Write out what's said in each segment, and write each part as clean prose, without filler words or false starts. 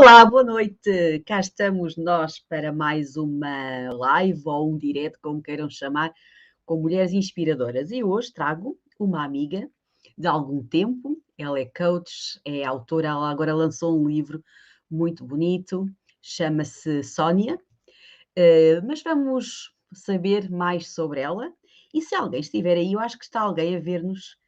Olá, boa noite. Cá estamos nós para mais uma live ou um direto, como queiram chamar, com mulheres inspiradoras. E hoje trago uma amiga de algum tempo. Ela é coach, é autora, ela agora lançou um livro muito bonito, chama-se Sónia. Mas vamos saber mais sobre ela. E se alguém estiver aí, eu acho que está alguém a ver-nos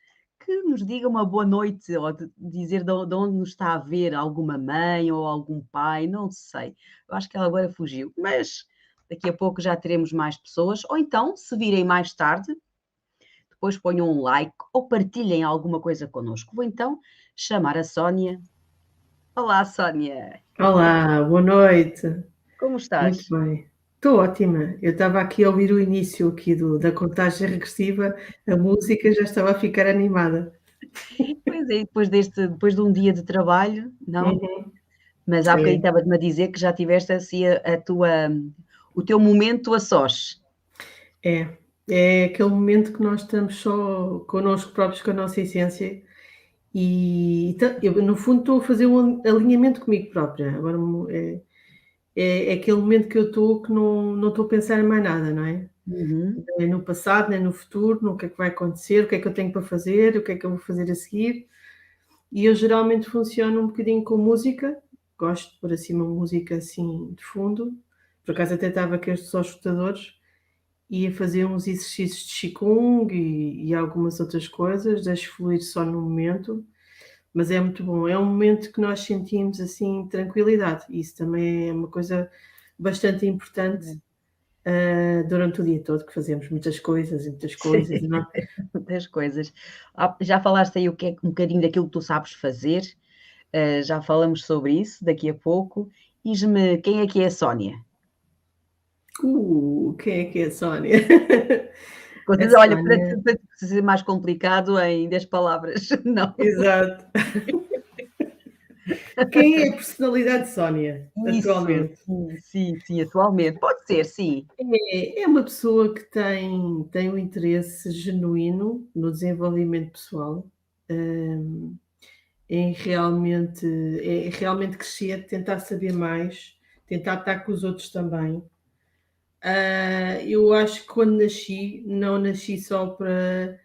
que nos diga uma boa noite ou dizer de onde nos está a ver, alguma mãe ou algum pai, não sei. Eu acho que ela agora fugiu, mas daqui a pouco já teremos mais pessoas. Ou então, se virem mais tarde, depois ponham um like ou partilhem alguma coisa connosco. Vou então chamar a Sónia. Olá, Sónia. Olá, boa noite. Como Muito estás? bem. Estou ótima. Eu estava aqui a ouvir o início aqui da contagem regressiva, a música já estava a ficar animada. Pois é, depois de um dia de trabalho, não? Uhum. Mas há bocadinho É, estava-me a dizer que já tiveste assim o teu momento a sós. é, é aquele momento que nós estamos só connosco próprios, com a nossa essência, e então, eu, no fundo, estou a fazer um alinhamento comigo própria. Agora é aquele momento que eu estou que não estou a pensar em mais nada, não é? Uhum. Nem no passado, nem no futuro, no que é que vai acontecer, o que é que eu tenho para fazer, o que é que eu vou fazer a seguir. E eu geralmente funciono um bocadinho com música, gosto de pôr assim uma música assim de fundo. Por acaso até estava com estes escutadores e a fazer uns exercícios de Qigong e algumas outras coisas, deixo fluir só no momento, mas é muito bom. É um momento que nós sentimos assim tranquilidade. Isso também é uma coisa bastante importante durante o dia todo, que fazemos muitas coisas e muitas coisas. Não é? Muitas coisas. Já falaste aí o que é um bocadinho daquilo que tu sabes fazer, já falamos sobre isso daqui a pouco. Diz-me quem é a Sónia? Quem é a Sónia? A Olha, Sónia, para ser mais complicado em 10 palavras, não. exato. Quem é a personalidade Sónia, Isso, atualmente? sim, atualmente. Pode ser, sim. É uma pessoa que tem um interesse genuíno no desenvolvimento pessoal, hum, realmente crescer, tentar saber mais, tentar estar com os outros também. Eu acho que quando nasci, não nasci só para,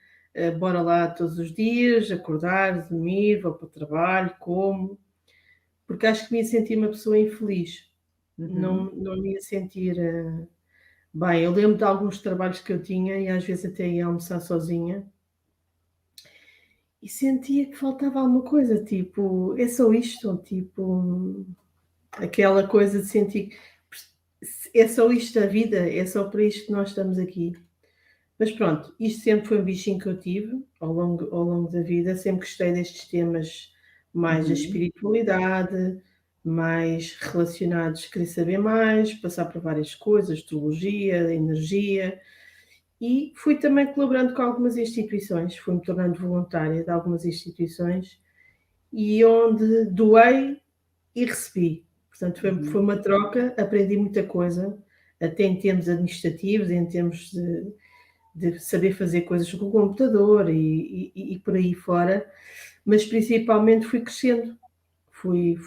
bora lá todos os dias, acordar, dormir, vou para o trabalho, como, porque acho que me ia sentir uma pessoa infeliz. Uhum. Não me ia sentir, bem. Eu lembro de alguns trabalhos que eu tinha e às vezes até ia almoçar sozinha e sentia que faltava alguma coisa, tipo, é só isto, tipo, aquela coisa de sentir que é só isto a vida, é só para isto que nós estamos aqui. Mas pronto, isto sempre foi um bichinho que eu tive ao longo da vida, sempre gostei destes temas mais da Uhum. espiritualidade, mais relacionados, querer saber mais, passar por várias coisas, astrologia, energia, e fui também colaborando com algumas instituições, fui-me tornando voluntária de algumas instituições, e onde doei e recebi. Portanto, foi Uhum. uma troca, aprendi muita coisa, até em termos administrativos, em termos de saber fazer coisas com o computador e por aí fora, mas principalmente fui crescendo. Fui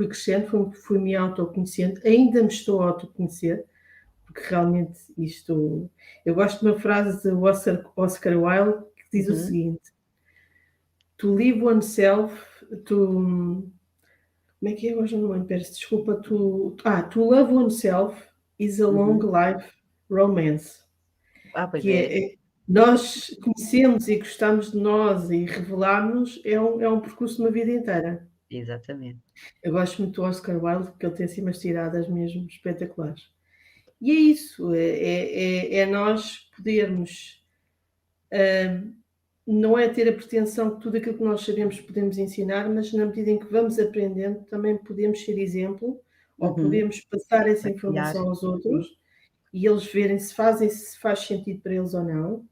crescendo, fui me autoconhecendo, ainda me estou a autoconhecer, porque realmente isto. Eu gosto de uma frase de Oscar Wilde que diz o Uhum. seguinte: To live oneself, to. Como é que é hoje? Não lembro, peço desculpa. To love oneself is a long Uhum. life romance. Pois Que é, nós conhecemos e gostamos de nós e revelarmos é um percurso de uma vida inteira. exatamente. Eu gosto muito do Oscar Wilde porque ele tem assim umas tiradas mesmo espetaculares. E é isso, é nós podermos, não é ter a pretensão que tudo aquilo que nós sabemos podemos ensinar, mas na medida em que vamos aprendendo, também podemos ser exemplo ou Uhum. podemos passar essa Partilhar. informação aos Sim. outros e eles verem se faz sentido para eles ou não.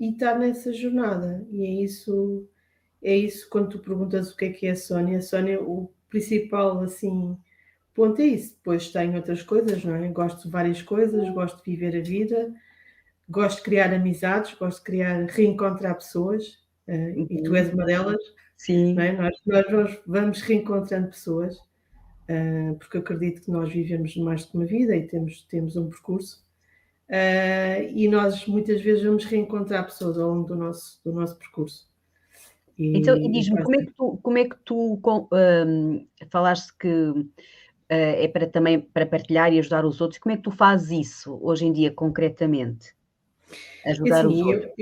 E estar nessa jornada. E é isso quando tu perguntas o que é a Sónia. A Sónia, o principal, assim, ponto é isso. Depois tem outras coisas, não é? Gosto de várias coisas, gosto de viver a vida, gosto de criar amizades, gosto de reencontrar pessoas, e tu Uhum. és uma delas, não Sim. é? Nós vamos reencontrando pessoas. porque acredito que nós vivemos mais de uma vida e temos um percurso, e nós muitas vezes vamos reencontrar pessoas ao longo do nosso percurso. Então, e E diz-me, como é que tu falaste que é para também para partilhar e ajudar os outros, como é que tu fazes isso hoje em dia, concretamente? Ajudar os assim, outros?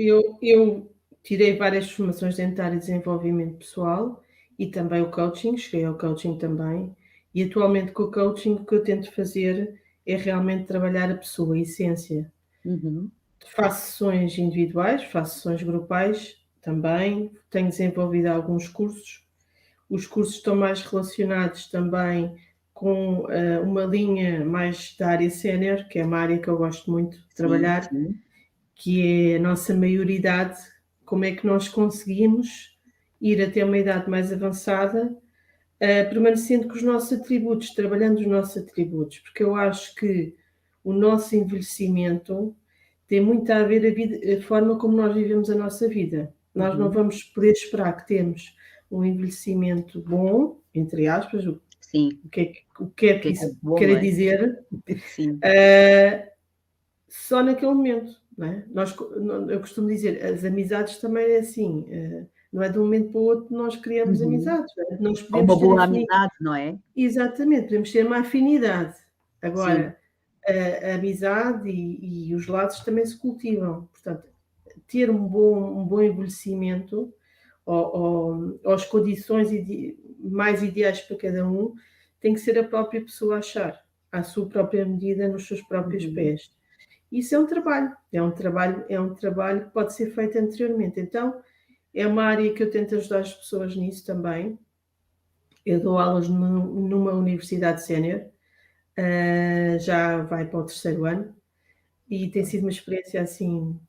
eu tirei várias formações dentro da área de desenvolvimento pessoal e também o coaching, cheguei ao coaching também, e atualmente com o coaching o que eu tento fazer é realmente trabalhar a pessoa, a essência. Uhum. Faço sessões individuais, faço sessões grupais também, tenho desenvolvido alguns cursos. Os cursos estão mais relacionados também com uma linha mais da área sénior, que é uma área que eu gosto muito de Sim, trabalhar, sim. que é a nossa maioridade, como é que nós conseguimos ir até uma idade mais avançada, permanecendo com os nossos atributos, trabalhando os nossos atributos, porque eu acho que o nosso envelhecimento tem muito a ver a forma como nós vivemos a nossa vida. Nós não Uhum. vamos poder esperar que temos um envelhecimento bom, entre aspas, Sim, o que é o que que é isso bom, não quer é? dizer, Sim. só naquele momento, não é? Eu costumo dizer, as amizades também é assim, não é de um momento para o outro nós criamos Uhum. amizades, não é? Nós Ou podemos uma ter boa afinidade. amizade, não é? Exatamente, podemos ter uma afinidade. Sim. Agora, a amizade e os laços também se cultivam. Portanto, ter um bom envelhecimento ou as condições mais ideais para cada um, tem que ser a própria pessoa a achar, à sua própria medida, nos seus próprios Uhum. pés. Isso é um trabalho que pode ser feito anteriormente. Então, é uma área que eu tento ajudar as pessoas nisso também. Eu dou aulas numa universidade sénior, já vai para o terceiro ano, e tem sido uma experiência assim,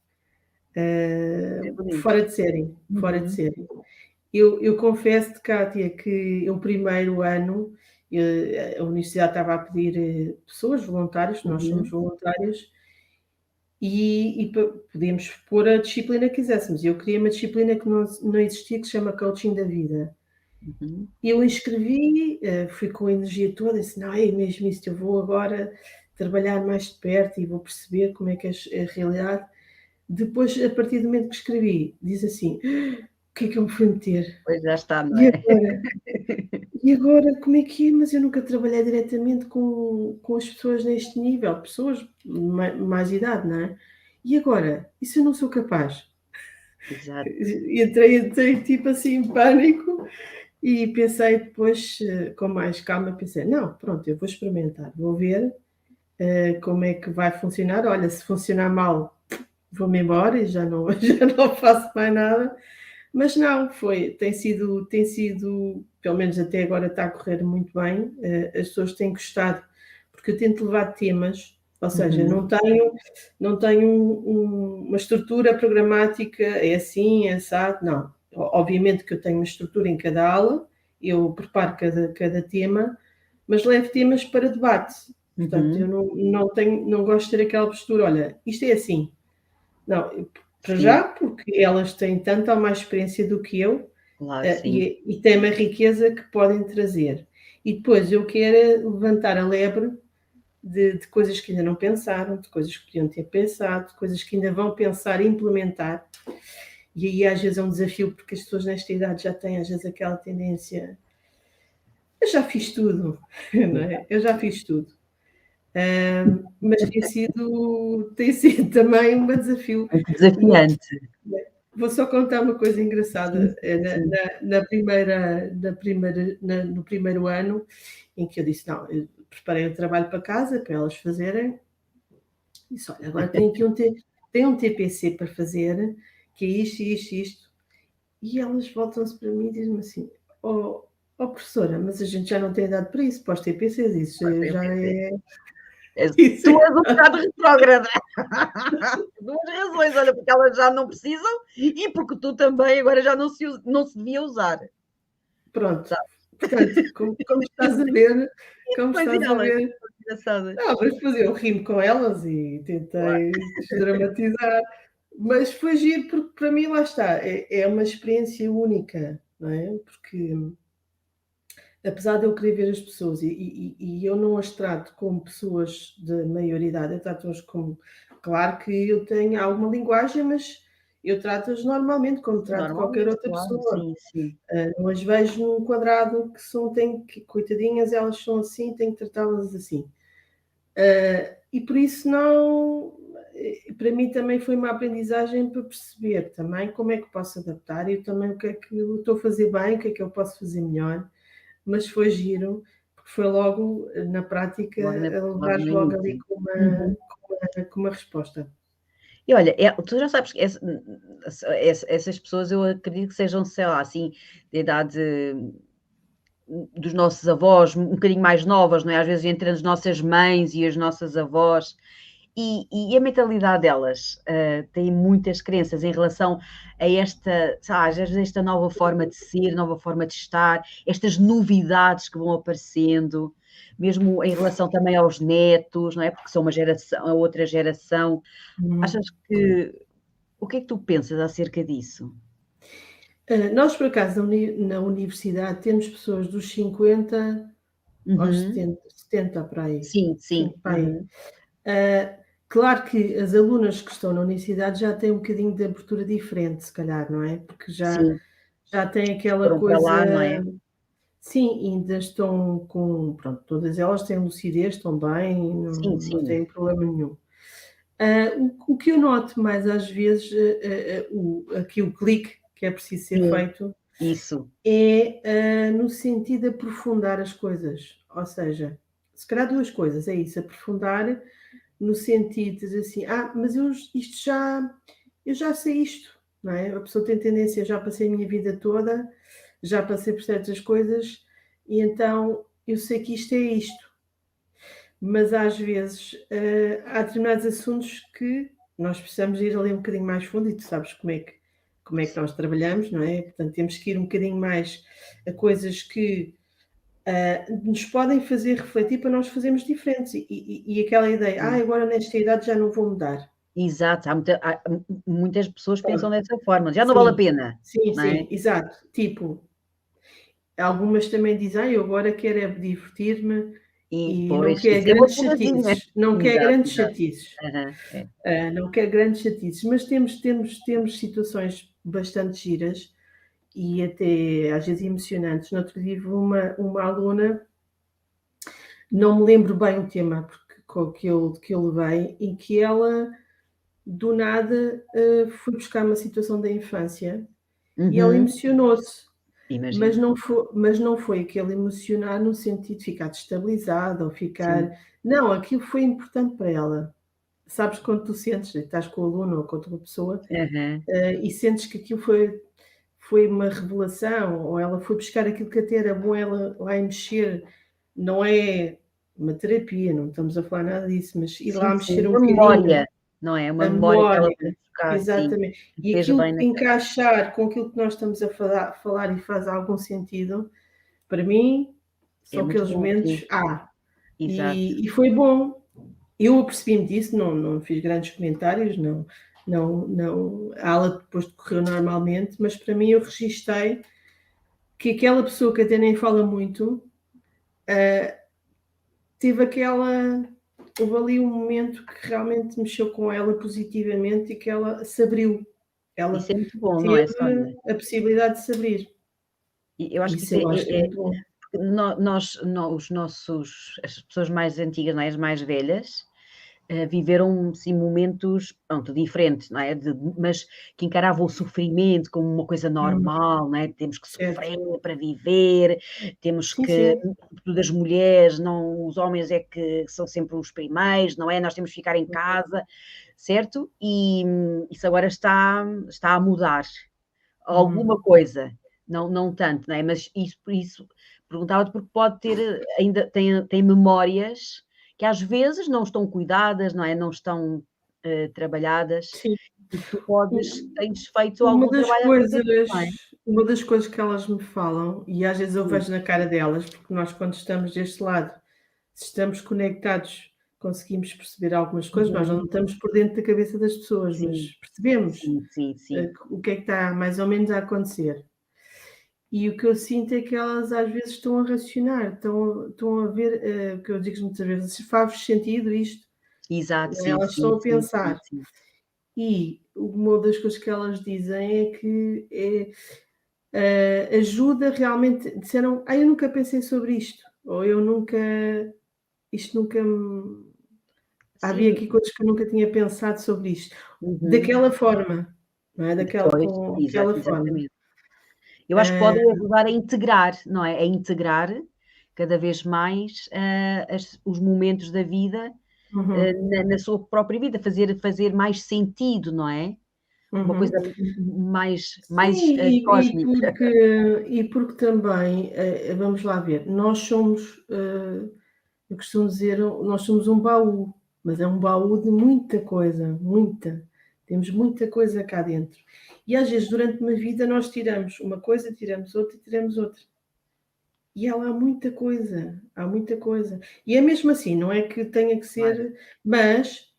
É bonito. fora de série, fora de Uhum. série. Eu confesso-te, Cátia, que o primeiro ano, a universidade estava a pedir pessoas voluntárias, nós somos Uhum. voluntárias, e podíamos pôr a disciplina que quiséssemos. Eu queria uma disciplina que não existia, que se chama Coaching da Vida. Uhum. Eu inscrevi, fui com a energia toda, disse: "Não, é mesmo isso, eu vou agora trabalhar mais de perto e vou perceber como é que é a realidade". Depois, a partir do momento que escrevi, diz assim: "O que é que eu me fui meter? Pois já está, não E é? agora? E agora como é que é? Mas eu nunca trabalhei diretamente com as pessoas neste nível, pessoas mais idade, não é? E agora? Isso eu não sou capaz". Exato. Entrei tipo assim em pânico. E pensei depois, com mais calma, pensei: "Não, pronto, eu vou experimentar, vou ver, como é que vai funcionar. Olha, se funcionar mal, vou-me embora e já não já não faço mais nada". Mas não, tem sido, pelo menos até agora está a correr muito bem, as pessoas têm gostado, porque eu tento levar temas, ou seja, Uhum. não tenho uma estrutura programática, é assim, é assado, não. Obviamente que eu tenho uma estrutura em cada aula, eu preparo cada tema, mas levo temas para debate. Portanto, eu Uhum. não gosto de ter aquela postura: "Olha, isto é assim". Não, para Sim, já, porque elas têm tanto ou mais experiência do que eu, claro, sim. e têm uma riqueza que podem trazer. E depois eu quero é levantar a lebre de coisas que ainda não pensaram, de coisas que podiam ter pensado, de coisas que ainda vão pensar e implementar. E aí às vezes é um desafio, porque as pessoas nesta idade já têm às vezes aquela tendência: "Eu já fiz tudo", não é? "Eu já fiz tudo". Mas tem sido também um desafio. Muito Uma desafiante. Vou só contar uma coisa Sim, engraçada, sim, sim. no primeiro ano, em que eu disse: "Não", eu preparei o trabalho para casa, para elas fazerem, disse: "Olha, agora tem um TPC para fazer, que é isto, isto, isto". E elas voltam-se para mim e dizem-me assim: professora, mas a gente já não tem idade para isso, para os TPCs, isso Pois, eu já pensei. é Tu isso és um bocado retrógrada. Por 2 razões, olha, porque elas já não precisam e porque tu também agora já não se devia usar. pronto. Sabe? Portanto, como Pois, e estás a elas? ver. São engraçadas. Não, mas depois eu rimo com elas e Claro. tentei desdramatizar, mas foi giro porque para mim lá está, é uma experiência única, não é? Porque apesar de eu querer ver as pessoas e eu não as trato como pessoas de maioridade, eu trato-as como, claro que eu tenho alguma linguagem, mas eu trato-as normalmente como trato qualquer Normalmente, outra claro, pessoa. sim, sim. Não as vejo num quadrado que coitadinhas, elas são assim, tenho que tratá-las assim. E por isso não, para mim também foi uma aprendizagem para perceber também como é que posso adaptar e também o que é que eu estou a fazer bem, o que é que eu posso fazer melhor, mas foi giro, porque foi logo na prática Logo levares no logo ali início. Uhum. com uma resposta. E olha, tu já sabes que essas pessoas eu acredito que sejam, sei lá, assim, de idade dos nossos avós, um bocadinho mais novas, não é? Às vezes entre as nossas mães e as nossas avós. E a mentalidade delas tem muitas crenças em relação a esta, sabe, esta nova forma de ser, nova forma de estar, estas novidades que vão aparecendo, mesmo em relação também aos netos, não é? Porque são uma geração, a outra geração. Achas que o que é que tu pensas acerca disso? Nós, por acaso, na universidade, temos pessoas dos 50 aos Uhum. 70 para aí. Sim, Sim, sim. para aí. Uhum. Claro que as alunas que estão na universidade já têm um bocadinho de abertura diferente, se calhar, não é? Porque Sim, já têm aquela foram para lá, não é? coisa. Sim, ainda estão com. Pronto, todas elas têm lucidez, estão bem, Sim, não sim. têm problema nenhum. O que eu noto mais às vezes, aqui o clique que é preciso ser Sim, feito, isso. é no sentido de aprofundar as coisas. Ou seja, se calhar duas coisas, é isso, aprofundar no sentido de dizer assim, mas eu já sei isto, não é? A pessoa tem tendência, eu já passei a minha vida toda, já passei por certas coisas, e então eu sei que isto é isto. Mas às vezes há determinados assuntos que nós precisamos ir ali um bocadinho mais fundo, e tu sabes como é que nós trabalhamos, não é? Portanto, temos que ir um bocadinho mais a coisas que nos podem fazer refletir para nós fazermos diferentes. E aquela ideia, Sim. agora nesta idade já não vou mudar. Exato, muitas pessoas pensam Pronto. dessa forma, já não vale a Sim, pena, sim, não é? sim, exato. Tipo, algumas também dizem, eu agora quero é divertir-me E e não pois, quero isso é uma grandes fugazinha. chatices. Não quero Exato, grandes exato. chatices. Aham, é. Não quero grandes chatices, mas temos situações bastante giras e até às vezes emocionantes. No outro dia tive uma aluna, não me lembro bem o tema que eu levei, em que ela do nada foi buscar uma situação da infância e ela Uhum, emocionou-se, imagino. mas não foi aquele emocionar no sentido de ficar destabilizada ou Sim. ficar. Não, aquilo foi importante para ela. Sabes quando tu sentes, estás com o aluno ou com outra pessoa, Aham. e sentes que aquilo foi uma revelação, ou ela foi buscar aquilo que até era bom ela lá em mexer, não é uma terapia, não estamos a falar nada disso, mas ir Sim, lá sim, mexer um uma bocadinho, memória, não é? Uma a memória que ela memória, foi buscar, sim, exatamente. que E fez aquilo bem naquela. encaixar com aquilo que nós estamos a falar e faz algum sentido, para mim, É são muito aqueles bom, sim, momentos, exato. e foi bom. Eu apercebi-me disso, não fiz grandes comentários, a aula depois decorreu normalmente, mas para mim eu registrei que aquela pessoa que até nem fala muito, teve houve ali um momento que realmente mexeu com ela positivamente e que ela se abriu. Ela Isso é muito bom, não teve é, Sónia? a possibilidade de se abrir. E eu acho que Isso isso eu acho que é muito bom. os nossos as pessoas mais antigas, não é, as mais velhas, viveram sim momentos, pronto, diferentes, não é? Mas que encaravam o sofrimento como uma coisa Hum, normal, não é? Temos que certo. sofrer para viver, temos Sim, que, sim. sobretudo as mulheres, não, os homens é que são sempre os primeiros, não é? Nós temos que ficar em casa, certo? E isso agora está a mudar Uhum. alguma coisa, não tanto, não é? Mas isso perguntava-te porque pode ter, ainda tem memórias que às vezes não estão cuidadas, não é? Não estão trabalhadas Sim. e que tu U tens feito uma algum das trabalho acerca disso, coisas não é? uma das coisas que elas me falam, e às vezes eu Sim, vejo na cara delas, porque nós quando estamos deste lado, se estamos conectados, conseguimos perceber algumas coisas, nós uhum, não estamos por dentro da cabeça das pessoas, sim, mas percebemos, sim, sim, sim. o que é que está mais ou menos a acontecer. E o que eu sinto é que elas às vezes estão a racionar, estão a ver, o que eu digo muitas vezes, faz sentido isto? Exato, sim, Elas sim, estão a sim, sim, pensar. sim. E uma das coisas que elas dizem é que ajuda realmente. Disseram, eu nunca pensei sobre isto, ou isto nunca me. Havia Sim, aqui coisas que eu nunca tinha pensado sobre isto, uhum. daquela forma, não é? Pois, Com aquela forma. exatamente. Eu acho que podem ajudar a integrar, não é? A integrar cada vez mais, os momentos da vida, Uhum, na sua própria vida, fazer mais sentido, não é? Uma uhum. coisa mais, Sim, cósmica. e porque também, vamos lá ver, nós somos, eu costumo dizer, nós somos um baú, mas é um baú de muita coisa, muita. Temos muita coisa cá dentro. E às vezes durante uma vida nós tiramos uma coisa, tiramos outra e tiramos outra. E há lá muita coisa, há muita coisa. E é mesmo assim, não é que tenha que Claro, ser, mas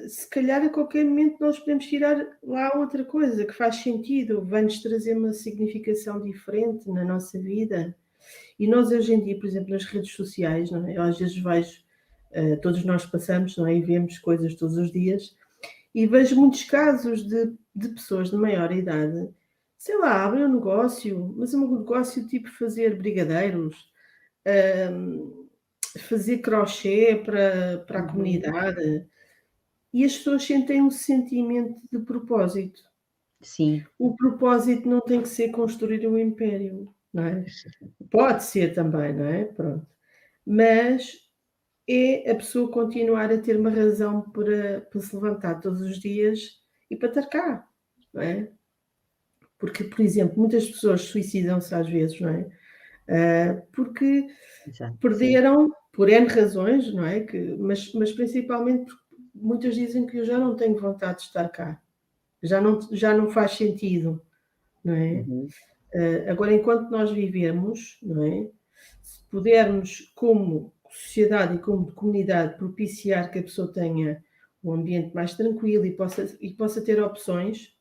se calhar a qualquer momento nós podemos tirar lá outra coisa que faz sentido, vai-nos trazer uma significação diferente na nossa vida. E nós hoje em dia, por exemplo, nas redes sociais, não é? Eu às vezes vejo, todos nós passamos, não é? E vemos coisas todos os dias, e vejo muitos casos de pessoas de maior idade, sei lá, abrem um negócio, mas um negócio tipo fazer brigadeiros, hum, fazer crochê para a uhum. comunidade, e as pessoas sentem um sentimento de propósito. Sim, O propósito não tem que ser construir um império, não é? Pode ser também, não é? Pronto. Mas é a pessoa continuar a ter uma razão para se levantar todos os dias e para estar cá, não é? Porque, por exemplo, muitas pessoas suicidam-se às vezes, não é? Porque exato, sim. perderam, por N razões, não é? Mas principalmente porque muitas dizem que eu já não tenho vontade de estar cá, já não faz sentido, não é? Uhum, Agora, enquanto nós vivemos, não é? Se pudermos, como sociedade e como comunidade, propiciar que a pessoa tenha um ambiente mais tranquilo e possa ter opções,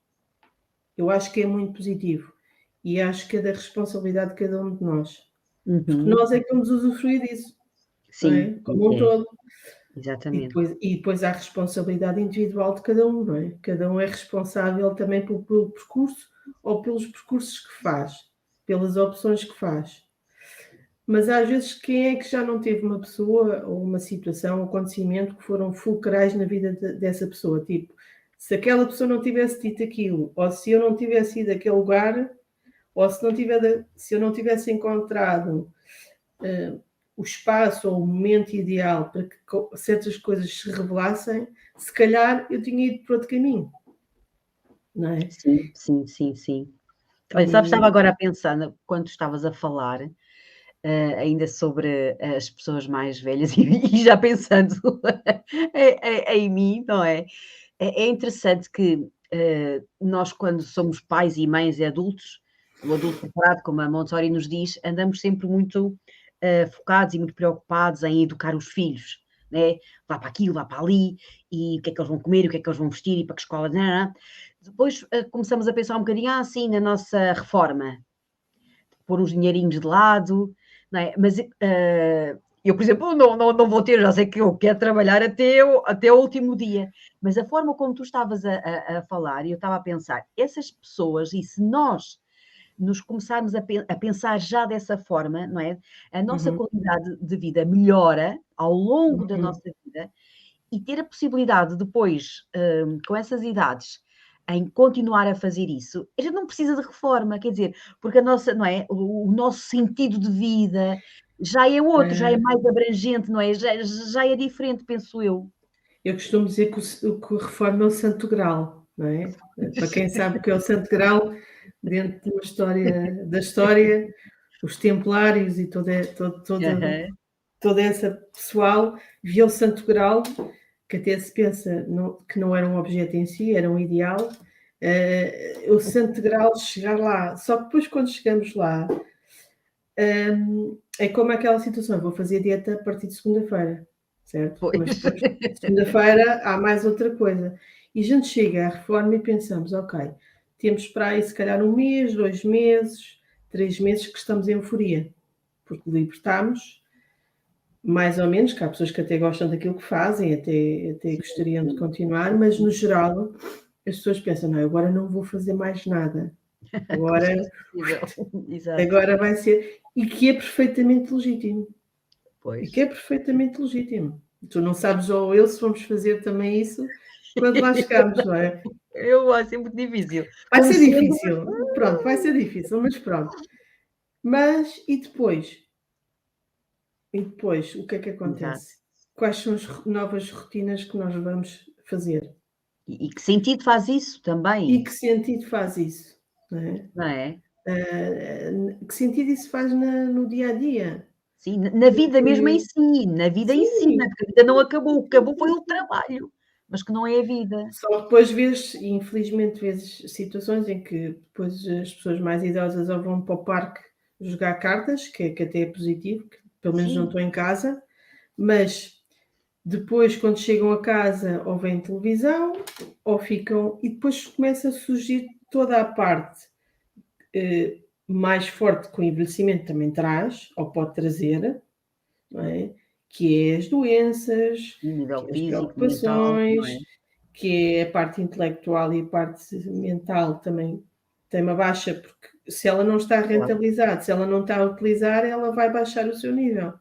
eu acho que é muito positivo. E acho que é da responsabilidade de cada um de nós. Porque uhum. nós é que vamos usufruir disso, não Sim, é? Como um é, todo. exatamente. E depois há a responsabilidade individual de cada um, não é? Cada um é responsável também pelo percurso ou pelos percursos que faz, pelas opções que faz. Mas às vezes quem é que já não teve uma pessoa ou uma situação, um acontecimento que foram fulcrais na vida dessa pessoa? Tipo, se aquela pessoa não tivesse dito aquilo, ou se eu não tivesse ido àquele lugar, ou se eu não tivesse encontrado o espaço ou o momento ideal para que certas coisas se revelassem, se calhar eu tinha ido por outro caminho, não é? Sim, sim, sim, sim. Olha, sabes, estava E agora a pensar quando estavas a falar, ainda sobre as pessoas mais velhas e já pensando em mim, não é? É interessante que, nós quando somos pais e mães e adultos, o adulto preparado, como a Montessori nos diz, andamos sempre muito, focados e muito preocupados em educar os filhos, né, vá para aquilo, vá para ali, e o que é que eles vão comer, o que é que eles vão vestir, e para que escola, nã-nã-nã. Depois, começamos a pensar um bocadinho, sim, na nossa reforma, pôr uns dinheirinhos de lado, não é? Mas eu, por exemplo, não vou ter, já sei que eu quero trabalhar até o último dia, mas a forma como tu estavas a falar, e eu estava a pensar, essas pessoas, e se nós nos começarmos a pensar já dessa forma, não é? A nossa uhum, qualidade de vida melhora ao longo da uhum, nossa vida e ter a possibilidade depois, com essas idades, em continuar a fazer isso, a gente não precisa de reforma, quer dizer, porque a nossa, não é? O nosso sentido de vida já é outro, já é eh, mais abrangente, não é? Já é diferente, penso eu. eu costumo dizer que que o reforma é o santo grau, não é? Para quem sabe o que é o santo grau, dentro de uma história da história, os templários e Aham. toda essa pessoal via o santo grau, que até se pensa que não era um objeto em si, era um ideal, o santo grau chegar lá. Só que depois quando chegamos lá, é como aquela situação, vou fazer dieta a partir de segunda-feira, certo? Pois. Mas depois, segunda-feira, há mais outra coisa. E a gente chega à reforma e pensamos, ok, temos para aí se calhar 1 mês, 2 meses, 3 meses que estamos em euforia, porque libertámos, mais ou menos, que há pessoas que até gostam daquilo que fazem, até gostariam de continuar, mas no geral as pessoas pensam, não, agora não vou fazer mais nada, agora, agora vai ser, e que é perfeitamente legítimo. Pois. E que é perfeitamente legítimo. Tu não sabes, ou eu, se vamos fazer também isso quando lá chegamos, não é? Vai ser muito difícil. Vai ser difícil, pronto, vai ser difícil, mas pronto. Mas, e depois? E depois, o que é que acontece? Quais são as novas rotinas que nós vamos fazer? E que sentido faz isso também? E que sentido faz isso? Não é? Não é? Que sentido isso faz no dia a dia? Sim, na vida mesmo em si, na vida em si, né, porque a vida não acabou, o que acabou foi o trabalho, mas que não é a vida. Só depois vês, infelizmente, vês situações em que depois as pessoas mais idosas ou vão para o parque jogar cartas, que até é positivo, que pelo menos não estão em casa, mas depois, quando chegam a casa, ou veem televisão, ou ficam. E depois começa a surgir toda a parte mais forte que o envelhecimento também traz, ou pode trazer, não é? Que é as doenças, Nível que é as físico, mental, não é? preocupações, que é a parte intelectual e a parte mental também tem uma baixa, porque se ela não está rentabilizada, se ela não está a utilizar, ela vai baixar o seu nível.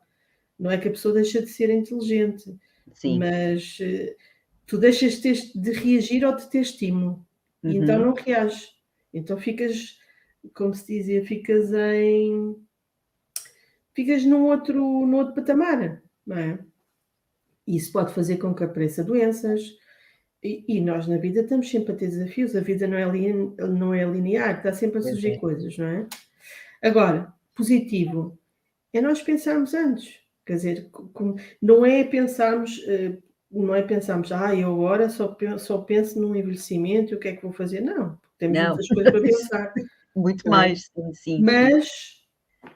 Não é que a pessoa deixa de ser inteligente, mas tu deixas de reagir ou de ter estímulo, e então não reages. Então ficas, como se dizia, ficas num outro patamar, não é? Isso pode fazer com que apareça doenças, e nós na vida estamos sempre a ter desafios, a vida não é linear, está sempre a surgir coisas, não é? Agora, positivo é nós pensarmos antes, quer dizer, não é pensarmos, eu agora só penso no envelhecimento e o que é que vou fazer, não, temos muitas coisas para pensar. Muito mais, sim. Mas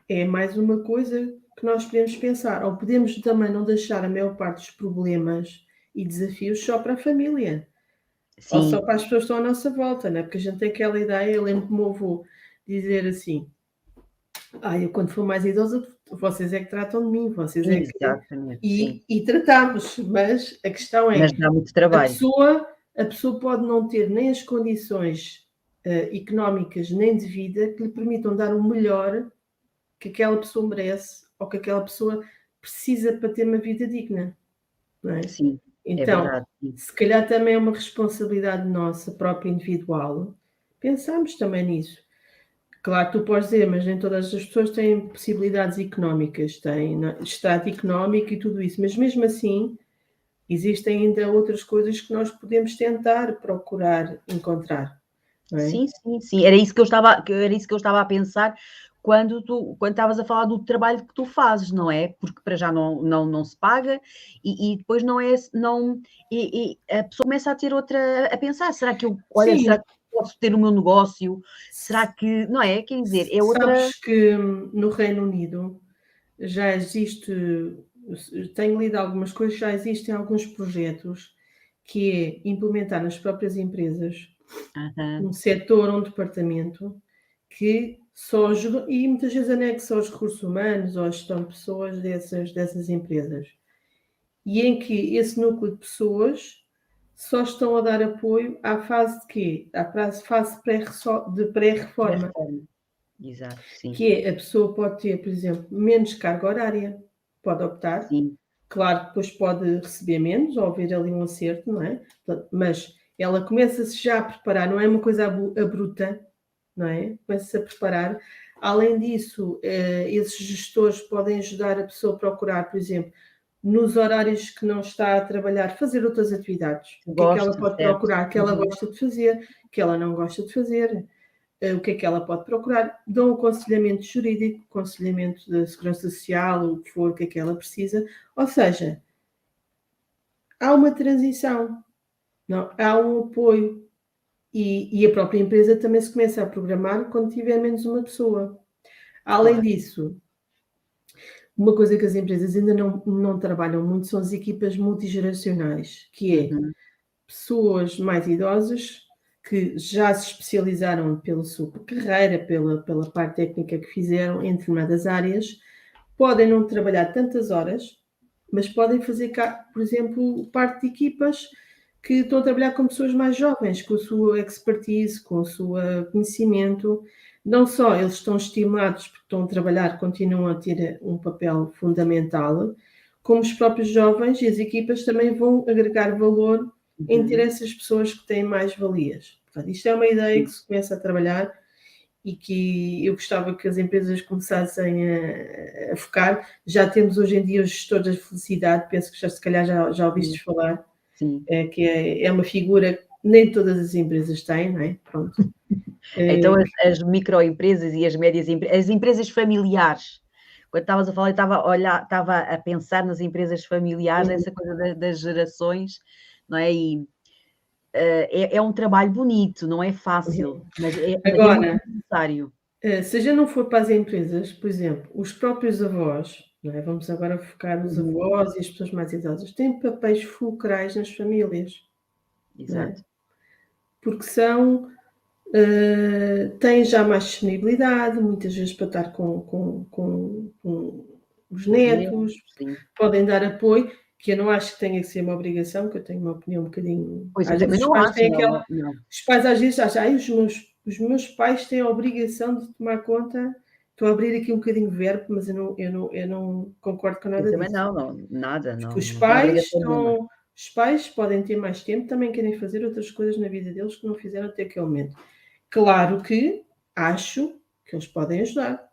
é mais uma coisa que nós podemos pensar, ou podemos também não deixar a maior parte dos problemas e desafios só para a família, ou só para as pessoas que estão à nossa volta, não é? Porque a gente tem aquela ideia, eu lembro que o meu avô dizer assim, eu quando for mais idosa, vocês é que tratam de mim, vocês é que... Exatamente, e tratamos, mas a questão é, mas dá muito trabalho. a pessoa pode não ter nem as condições económicas nem de vida que lhe permitam dar o melhor que aquela pessoa merece ou que aquela pessoa precisa para ter uma vida digna, não é? Sim, então, é verdade. Se calhar também é uma responsabilidade nossa, própria, individual, pensarmos também nisso. Claro, tu podes dizer, mas nem todas as pessoas têm possibilidades económicas, têm estado económico e tudo isso, mas mesmo assim existem ainda outras coisas que nós podemos tentar procurar encontrar, não é? Sim, era isso que eu estava a pensar quando estavas a falar do trabalho que tu fazes, não é? Porque para já não se paga e depois não é, não, e a pessoa começa a ter a pensar, será que será que posso ter o meu negócio? Será que, não é? Quer dizer, é outra... Sabes que no Reino Unido já existe, tenho lido algumas coisas, já existem alguns projetos que é implementar nas próprias empresas um setor, um departamento que só ajuda, e muitas vezes anexa aos recursos humanos ou à gestão de pessoas dessas empresas. E em que esse núcleo de pessoas só estão a dar apoio à fase de quê? À fase de pré-reforma. Exato, sim. Que é, a pessoa pode ter, por exemplo, menos carga horária, pode optar. Sim. Claro que depois pode receber menos, ou haver ali um acerto, não é? Mas ela começa-se já a preparar, não é uma coisa bruta, não é? Começa-se a preparar. Além disso, esses gestores podem ajudar a pessoa a procurar, por exemplo, nos horários que não está a trabalhar, fazer outras atividades. O que é que ela pode procurar, que ela gosta de fazer, que ela não gosta de fazer. O que é que ela pode procurar? Dão aconselhamento jurídico, aconselhamento da segurança social, o que for, o que é que ela precisa. Ou seja, há uma transição, não, há um apoio. E a própria empresa também se começa a programar quando tiver menos uma pessoa. Além disso, uma coisa que as empresas ainda não trabalham muito são as equipas multigeracionais, que é pessoas mais idosas que já se especializaram pela sua carreira, pela parte técnica que fizeram em determinadas áreas, podem não trabalhar tantas horas, mas podem fazer, por exemplo, parte de equipas que estão a trabalhar com pessoas mais jovens, com a sua expertise, com o seu conhecimento. Não só eles estão estimulados porque estão a trabalhar, continuam a ter um papel fundamental, como os próprios jovens e as equipas também vão agregar valor em ter essas pessoas que têm mais valias. Portanto, isto é uma ideia que se começa a trabalhar e que eu gostava que as empresas começassem a focar. Já temos hoje em dia os gestores da felicidade, penso que se calhar já ouviste falar, que é uma figura que nem todas as empresas têm, não é? Pronto. Então as microempresas e as médias empresas, as empresas familiares. Quando estavas a falar, eu estava a pensar nas empresas familiares, essa coisa das gerações, não é? E é um trabalho bonito, não é fácil, mas é muito necessário. Se a gente não for para as empresas, por exemplo, os próprios avós, não é? Vamos agora focar nos avós e as pessoas mais idosas, têm papéis fulcrais nas famílias. Exato. Porque têm já mais disponibilidade, muitas vezes para estar com os netos, podem dar apoio, que eu não acho que tenha que ser uma obrigação, que eu tenho uma opinião um bocadinho... Pois, às vezes os pais têm aquela... Os pais às vezes acham, os meus pais têm a obrigação de tomar conta. Estou a abrir aqui um bocadinho de verbo, mas eu não concordo com nada disso. Também não, nada, não. Os pais podem ter mais tempo, também querem fazer outras coisas na vida deles que não fizeram até aquele momento. Claro que acho que eles podem ajudar,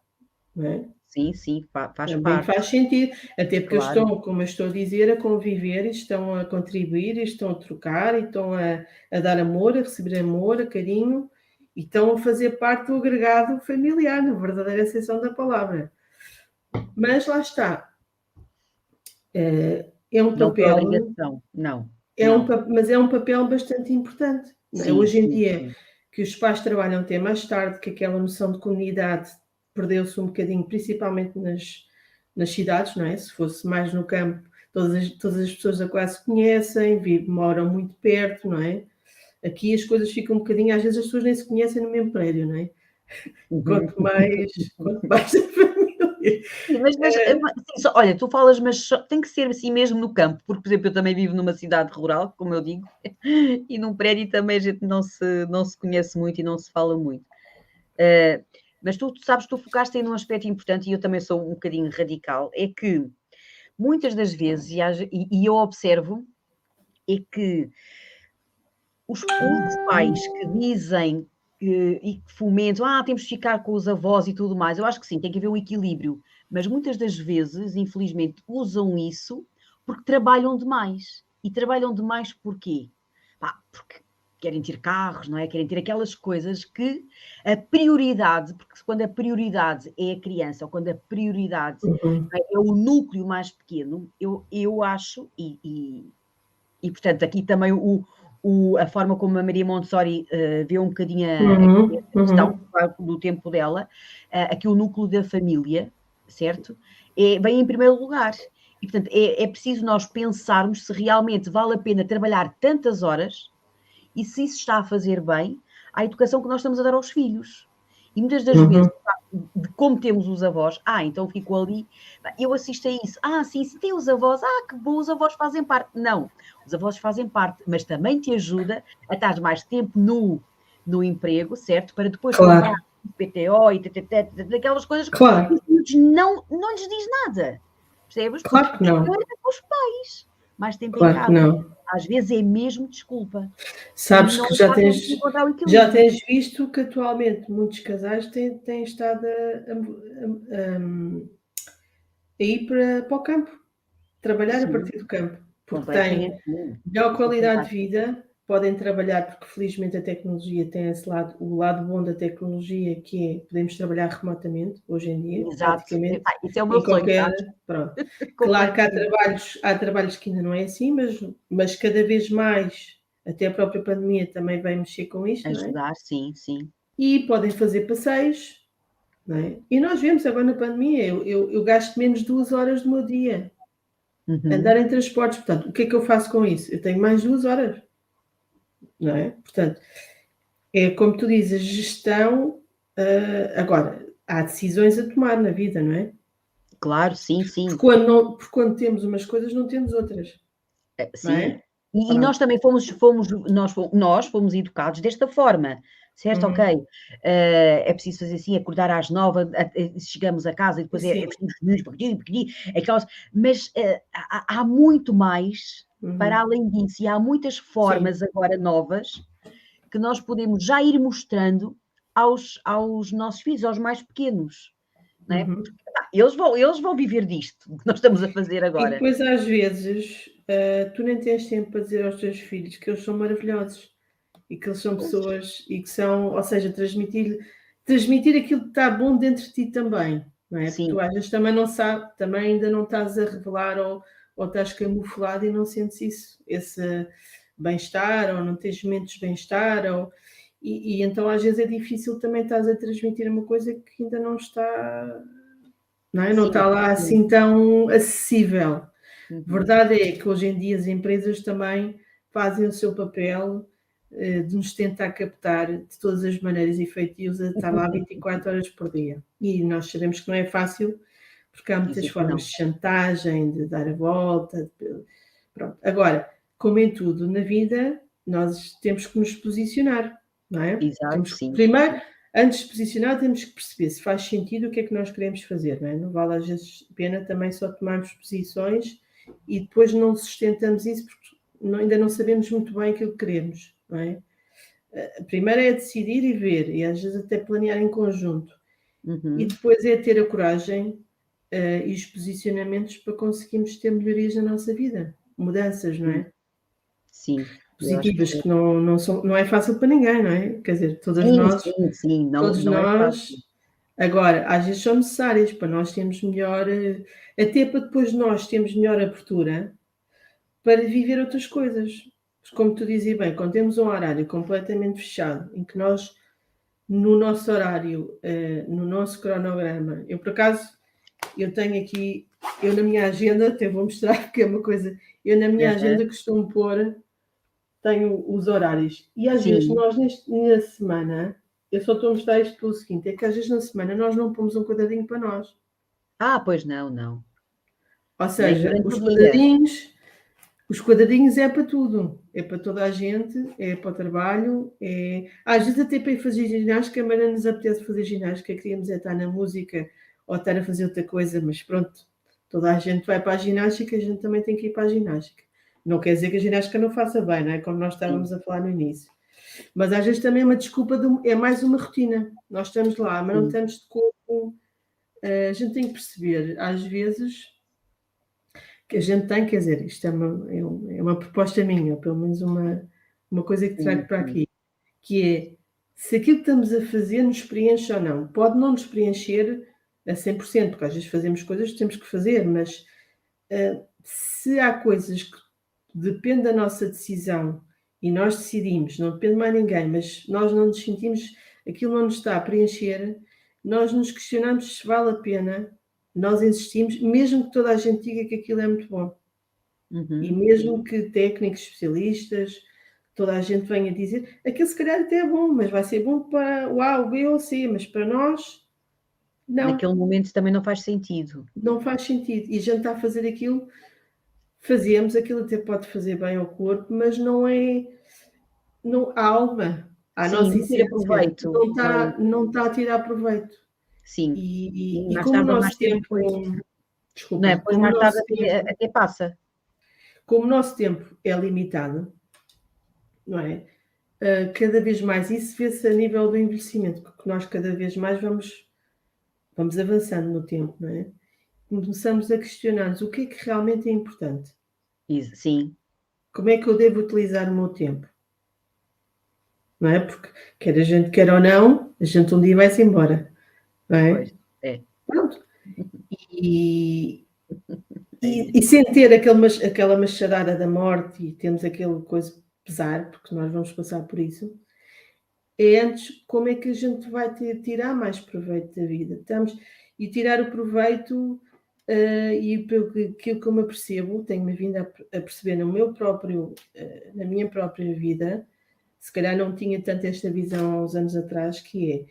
não é? Sim, faz também parte. Faz sentido, até porque eles estão, como eu estou a dizer, a conviver, e estão a contribuir, e estão a trocar, e estão a dar amor, a receber amor, a carinho, e estão a fazer parte do agregado familiar, na verdadeira acessão da palavra. Mas lá está. É um papel... Não. Mas é um papel bastante importante. Hoje em dia, que os pais trabalham até mais tarde, que aquela noção de comunidade perdeu-se um bocadinho, principalmente nas cidades, não é? Se fosse mais no campo, todas as pessoas da classe conhecem, moram muito perto, não é? Aqui as coisas ficam um bocadinho, às vezes as pessoas nem se conhecem no mesmo prédio, não é? Quanto mais a família. Sim, olha, tu falas, mas tem que ser assim mesmo no campo, porque, por exemplo, eu também vivo numa cidade rural, como eu digo, e num prédio também a gente não se conhece muito e não se fala muito. Mas tu sabes, tu focaste aí num aspecto importante, e eu também sou um bocadinho radical, é que muitas das vezes, e eu observo, é que os pais que dizem e que fomentam, temos de ficar com os avós e tudo mais, eu acho que sim, tem que haver um equilíbrio, mas muitas das vezes, infelizmente, usam isso porque trabalham demais. E trabalham demais porquê? Porque querem ter carros, não é? Querem ter aquelas coisas que a prioridade, porque quando a prioridade é a criança, ou quando a prioridade é o núcleo mais pequeno, eu acho, e portanto aqui também a forma como a Maria Montessori vê um bocadinho a questão do tempo dela, aqui o núcleo da família, certo? Vem em primeiro lugar. E, portanto, é preciso nós pensarmos se realmente vale a pena trabalhar tantas horas e se isso está a fazer bem à educação que nós estamos a dar aos filhos. E muitas das vezes, como temos os avós, então ficou ali, eu assisto a isso, sim, se tem os avós, que bom, os avós fazem parte. Não, os avós fazem parte, mas também te ajuda a estar mais tempo no emprego, certo? Para depois comprar PTO e daquelas coisas que não lhes diz nada, percebes? Claro que não. É para os pais, mais tempo em casa. Não. Às vezes é mesmo desculpa. Sabes que já tens visto que atualmente muitos casais têm estado a ir para o campo, trabalhar a partir do campo, porque têm melhor qualidade de vida, podem trabalhar, porque felizmente a tecnologia tem esse lado, o lado bom da tecnologia, que é podemos trabalhar remotamente hoje em dia. Exato. Praticamente. Isso é o meu sonho. Pronto. Claro que há trabalhos que ainda não é assim, mas cada vez mais, até a própria pandemia também vai mexer com isto. Ajudar, não é? Sim. E podem fazer passeios. Não é? E nós vemos agora na pandemia, eu gasto menos 2 horas do meu dia andar em transportes. Portanto, o que é que eu faço com isso? Eu tenho mais 2 horas. Não é? Portanto, É como tu dizes, gestão, agora, há decisões a tomar na vida, não é? Claro, sim, sim. Porque quando temos umas coisas, não temos outras, não Sim. é? E nós Pronto. também nós fomos educados desta forma, certo? Ok, é preciso fazer assim, acordar às 9, chegamos a casa e depois Sim. vestimos pequeninos, aquelas, mas há muito mais para além disso, e há muitas formas Sim. agora novas que nós podemos já ir mostrando aos nossos filhos, aos mais pequenos, não é? Porque, eles vão viver disto que nós estamos a fazer E agora. depois, às vezes, tu nem tens tempo para dizer aos teus filhos que eles são maravilhosos e que eles são Pois, pessoas e que são, ou seja, transmitir aquilo que está bom dentro de ti também, não é? Porque sim, tu às vezes também não sabes, também ainda não estás a revelar ou estás camuflado e não sentes isso, esse bem-estar, ou não tens momentos de bem-estar, e então às vezes é difícil também estás a transmitir uma coisa que ainda não está, não é? Não sim, está lá sim. assim tão acessível. Uhum. Verdade é que hoje em dia as empresas também fazem o seu papel de nos tentar captar de todas as maneiras e feitios a estar lá 24 horas por dia. E nós sabemos que não é fácil, porque há muitas Dizer que formas não. de chantagem, de dar a volta. Pronto. Agora, como em tudo na vida, nós temos que nos posicionar, não é? Exato, sim. Primeiro, antes de posicionar, temos que perceber se faz sentido o que é que nós queremos fazer, não é? Não vale às vezes a pena também só tomarmos posições e depois não sustentamos isso porque ainda não sabemos muito bem aquilo que queremos, não é? A primeira é decidir e ver, e às vezes até planear em conjunto. E depois é ter a coragem e os posicionamentos para conseguirmos ter melhorias na nossa vida, mudanças, não é? Sim, eu acho que Positivas, que não é fácil para ninguém, não é? Quer dizer, sim, sim, sim, não, todos não é nós, fácil. agora, às vezes são necessárias para nós termos melhor, até para depois nós termos melhor abertura para viver outras coisas. Como tu dizia bem, quando temos um horário completamente fechado, em que nós, no nosso horário, no nosso cronograma, eu por acaso, eu tenho aqui, eu na minha agenda, até vou mostrar que é uma coisa, eu na minha agenda costumo pôr, tenho os horários. E às vezes Sim. nós na semana, eu só estou a mostrar isto pelo seguinte, é que às vezes na semana nós não pomos um quadradinho para nós. Ah, pois não, não. Ou Nem seja, durante o dia. os quadradinhos é para tudo, é para toda a gente, é para o trabalho, às vezes até para ir fazer ginástica, mas não nos apetece fazer ginástica, queríamos é estar na música ou estar a fazer outra coisa, mas pronto, toda a gente vai para a ginástica, a gente também tem que ir para a ginástica. Não quer dizer que a ginástica não faça bem, não é? Como nós estávamos Sim, a falar no início. Mas às vezes também é uma desculpa, é mais uma rotina. Nós estamos lá, mas não sim. estamos de corpo. A gente tem que perceber, às vezes, que a gente tem, quer dizer, isto é uma proposta minha, pelo menos uma coisa que trago Sim, para sim. aqui, que é, se aquilo que estamos a fazer nos preenche ou não. Pode não nos preencher a 100%, porque às vezes fazemos coisas que temos que fazer, mas se há coisas que dependem da nossa decisão e nós decidimos, não depende mais de ninguém, mas nós não nos sentimos, aquilo não nos está a preencher, nós nos questionamos se vale a pena, nós insistimos, mesmo que toda a gente diga que aquilo é muito bom. E mesmo que técnicos, especialistas, toda a gente venha dizer, aquilo se calhar até é bom, mas vai ser bom para o A, o B ou o C, mas para nós, não, Naquele momento também não faz sentido. não faz sentido. E a gente está a fazer aquilo, fazemos, aquilo até pode fazer bem ao corpo, mas não é, não, a alma, a Sim, nossa não tira essência, proveito. Não, não está a tirar proveito. sim. E Mais como o tarde ou nosso mais cedo tempo, depois, não é? desculpa, Depois mais tarde até passa. como o nosso tempo é limitado, não é? Cada vez mais isso vê-se a nível do envelhecimento, porque nós cada vez mais vamos avançando no tempo, não é? Começamos a questionar-nos o que é que realmente é importante. Sim, Como é que eu devo utilizar o meu tempo? Não é? Porque quer a gente quer ou não, a gente um dia vai-se embora, não é? pois, é. Pronto. E, É e isso. sem ter aquela machadada da morte e temos aquele coisa pesar, porque nós vamos passar por isso, é antes como é que a gente vai tirar mais proveito da vida. E tirar o proveito, e pelo aquilo que eu me apercebo, tenho-me vindo a perceber no meu próprio, na minha própria vida, se calhar não tinha tanto esta visão há uns anos atrás, que é,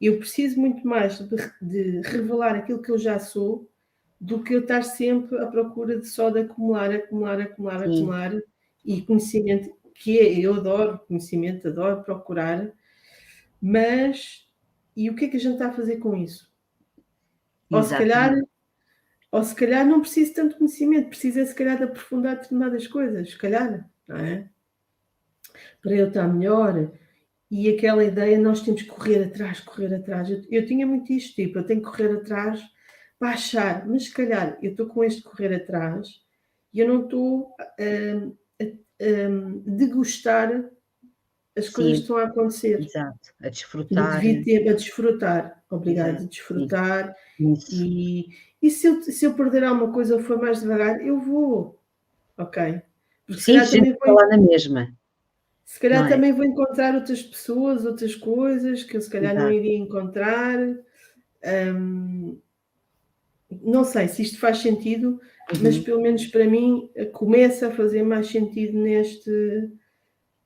eu preciso muito mais de revelar aquilo que eu já sou, do que eu estar sempre à procura de acumular, Sim, e conhecimento, que é, eu adoro conhecimento, adoro procurar, mas e o que é que a gente está a fazer com isso? Ou se calhar, exatamente. ou se calhar não preciso tanto conhecimento, preciso é se calhar de aprofundar determinadas coisas, se calhar, não é? Para eu estar melhor. E aquela ideia, nós temos que correr atrás, correr atrás. Eu tinha muito isto, tipo, eu tenho que correr atrás para achar, mas se calhar eu estou com este correr atrás e eu não estou a degustar as coisas que Sim, estão a acontecer. exato. A E eu desfrutar. devia ter a desfrutar, obrigada, Exato, a sim. desfrutar. Isso. E se eu perder alguma coisa ou for mais devagar, eu vou, ok? Porque Sim, se a gente fica lá na mesma, se não calhar é? também vou encontrar outras pessoas, outras coisas que eu se calhar não Exato. iria encontrar. Não sei se isto faz sentido, mas Uhum. pelo menos para mim começa a fazer mais sentido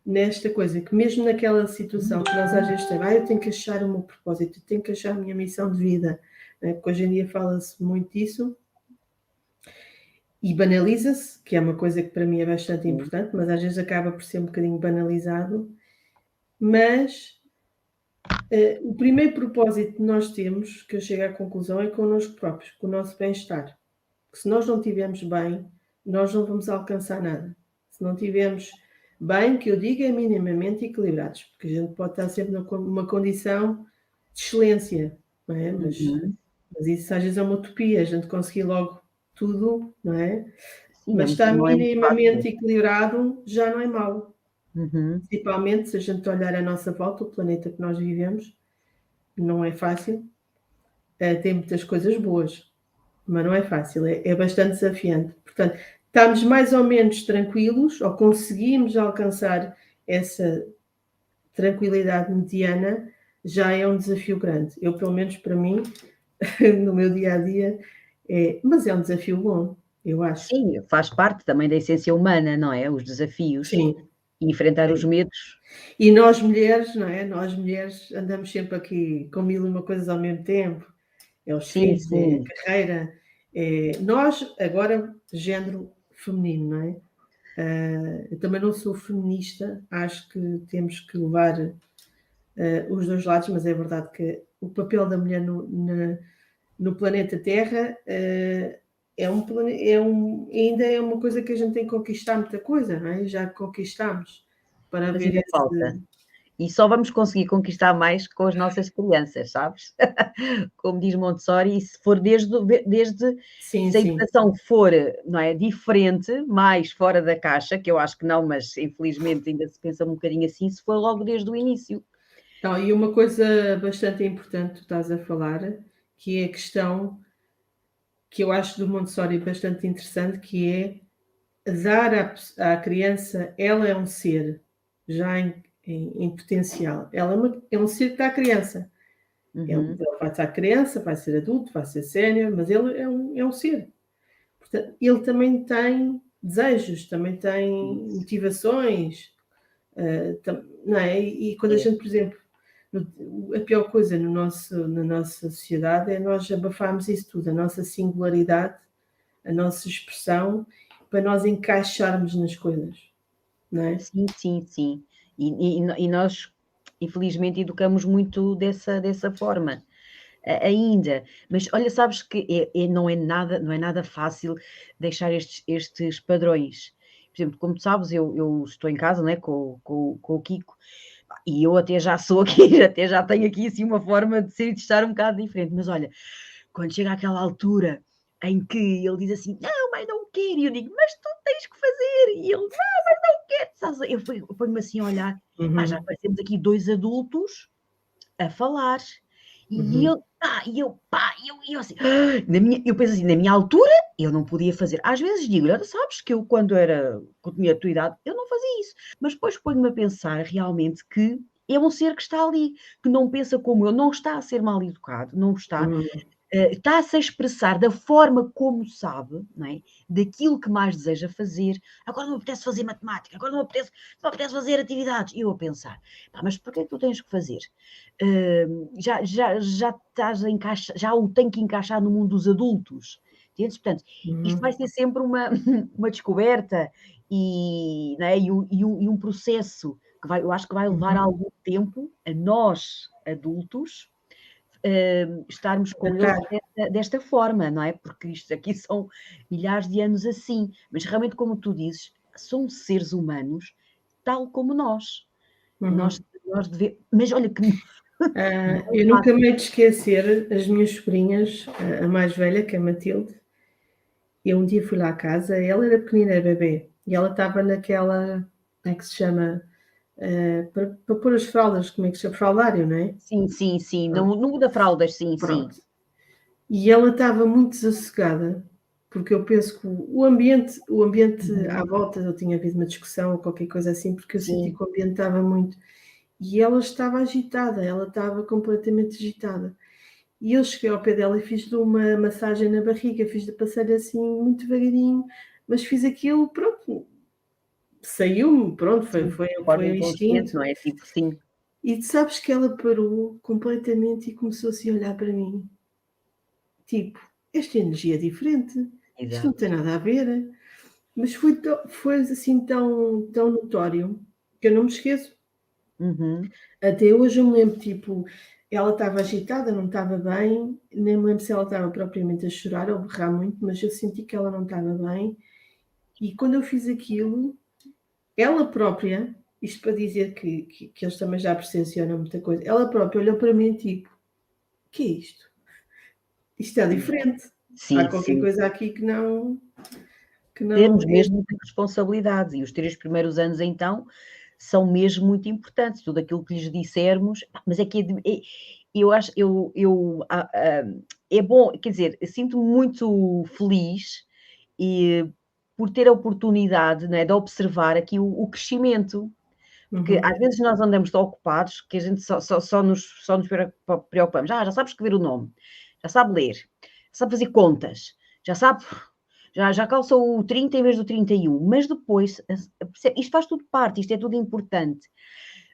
nesta coisa, que mesmo naquela situação que nós às vezes temos, eu tenho que achar o meu propósito, eu tenho que achar a minha missão de vida, né? Porque hoje em dia fala-se muito disso e banaliza-se, que é uma coisa que para mim é bastante Sim, importante, mas às vezes acaba por ser um bocadinho banalizado. Mas o primeiro propósito que nós temos, que eu chego à conclusão, é connosco próprios, com o nosso bem-estar. Que se nós não estivermos bem, nós não vamos alcançar nada. Se não estivermos bem, que eu digo é minimamente equilibrados, porque a gente pode estar sempre numa condição de excelência, não é? uhum. Mas isso às vezes é uma utopia, a gente conseguir logo tudo, não é? Sim, Mas estar não é muito fácil. minimamente equilibrado já não é mau. Uhum. Principalmente se a gente olhar à nossa volta, o planeta que nós vivemos, não é fácil, tem muitas coisas boas, mas não é fácil, é bastante desafiante. Portanto, estamos mais ou menos tranquilos, ou conseguimos alcançar essa tranquilidade mediana, já é um desafio grande. Eu, pelo menos para mim, no meu dia a dia, mas é um desafio bom, eu acho. Sim, faz parte também da essência humana, não é? Os desafios Sim, e enfrentar os sim. medos. E nós mulheres, não é? Nós mulheres andamos sempre aqui com mil e uma coisas ao mesmo tempo. É os Sim, filhos, é sim. a carreira, nós agora género feminino, não é? Eu também não sou feminista, acho que temos que levar os dois lados, mas é verdade que o papel da mulher no planeta Terra ainda é uma coisa que a gente tem que conquistar muita coisa, não é? Já conquistamos para Mas haver ainda falta. esse. E só vamos conseguir conquistar mais com as nossas crianças, sabes? Como diz Montessori, e se for desde Sim, se a sim. educação for, não é, diferente, mais fora da caixa, que eu acho que não, mas infelizmente ainda se pensa um bocadinho assim, se for logo desde o início. Então, e uma coisa bastante importante que tu estás a falar, que é a questão que eu acho do Montessori bastante interessante, que é dar à criança, ela é um ser já em potencial, ela é um ser que está a criança. Ele Uhum. vai ser criança, vai ser adulto, vai ser sénior, mas ele é um ser. Portanto, ele também tem desejos, também tem Isso, motivações, não é? E quando a é. gente, por exemplo, a pior coisa na nossa sociedade é nós abafarmos isso tudo, a nossa singularidade, a nossa expressão, para nós encaixarmos nas coisas, não é? Sim, sim, sim. E nós, infelizmente, educamos muito dessa forma. Ainda, mas olha, sabes que não é nada fácil deixar estes padrões. Por exemplo, como tu sabes, eu estou em casa, né, com o Kiko, e eu até já sou aqui, até já tenho aqui assim uma forma de ser e de estar um bocado diferente, mas olha, quando chega àquela altura em que ele diz assim: "Não, mãe, não quero", e eu digo: "Mas tu tens que fazer", e ele: "Não, mas não quero", sabes, eu ponho-me assim a olhar, pá, já Uhum, parecemos aqui 2 adultos a falar. E uhum. eu, pá, e eu assim, eu penso assim, na minha altura, eu não podia fazer. Às vezes digo: "Olha, sabes que eu quando tinha a tua idade, eu não fazia isso", mas depois ponho-me a pensar realmente que é um ser que está ali, que não pensa como eu, não está a ser mal educado, não está, Uhum. está-se a expressar da forma como sabe, não é? Daquilo que mais deseja fazer. Agora não me apetece fazer matemática, agora não me apetece fazer atividades. E eu a pensar, mas porquê é que tu tens que fazer? Já estás a encaixar, já o tenho que encaixar no mundo dos adultos. Entendes? Portanto, isto vai ser sempre uma descoberta e, não é? e um processo que eu acho que vai levar algum tempo a nós, adultos, estarmos com eles desta forma, não é? Porque isto aqui são milhares de anos assim, mas realmente, como tu dizes, são seres humanos tal como nós. Nós devemos, mas olha que eu nunca me hei de esquecer as minhas sobrinhas, a mais velha, que é a Matilde. Eu um dia fui lá à casa, ela era pequenina, era bebê, e ela estava naquela, como é que se chama? Para pôr as fraldas, como é que se chama? Fraldário, não é? Sim, no muda fraldas, sim. E ela estava muito desassossegada, porque eu penso que o ambiente à volta, eu tinha havido uma discussão ou qualquer coisa assim, porque eu senti que o ambiente estava muito... E ela estava agitada, ela estava completamente agitada. E eu cheguei ao pé dela e fiz-lhe uma massagem na barriga, fiz-lhe passar assim, muito devagarinho, mas fiz aquilo, pronto, saiu-me, pronto, foi um instinto. Não é? Tipo, sim. E tu sabes que ela parou completamente e começou assim a olhar para mim. Tipo, esta energia é diferente, isto não tem nada a ver. Mas foi assim tão notório que eu não me esqueço. Até hoje eu me lembro, tipo, ela estava agitada, não estava bem, nem me lembro se ela estava propriamente a chorar ou berrar muito, mas eu senti que ela não estava bem. E quando eu fiz aquilo, ela própria, isto para dizer que eles também já percepcionam muita coisa, ela própria olhou para mim tipo, o que é isto? Isto é diferente. Há qualquer coisa aqui que não... Temos mesmo muita responsabilidade, e os 3 primeiros anos, então, são mesmo muito importantes. Tudo aquilo que lhes dissermos, mas é que eu acho, é bom, quer dizer, eu sinto-me muito feliz e por ter a oportunidade, não é, de observar aqui o crescimento. Porque às vezes nós andamos tão ocupados que a gente só nos preocupamos. Já sabe escrever o nome, já sabe ler, já sabe fazer contas, já sabe, já calça o 30 em vez do 31, mas depois, isto faz tudo parte, isto é tudo importante.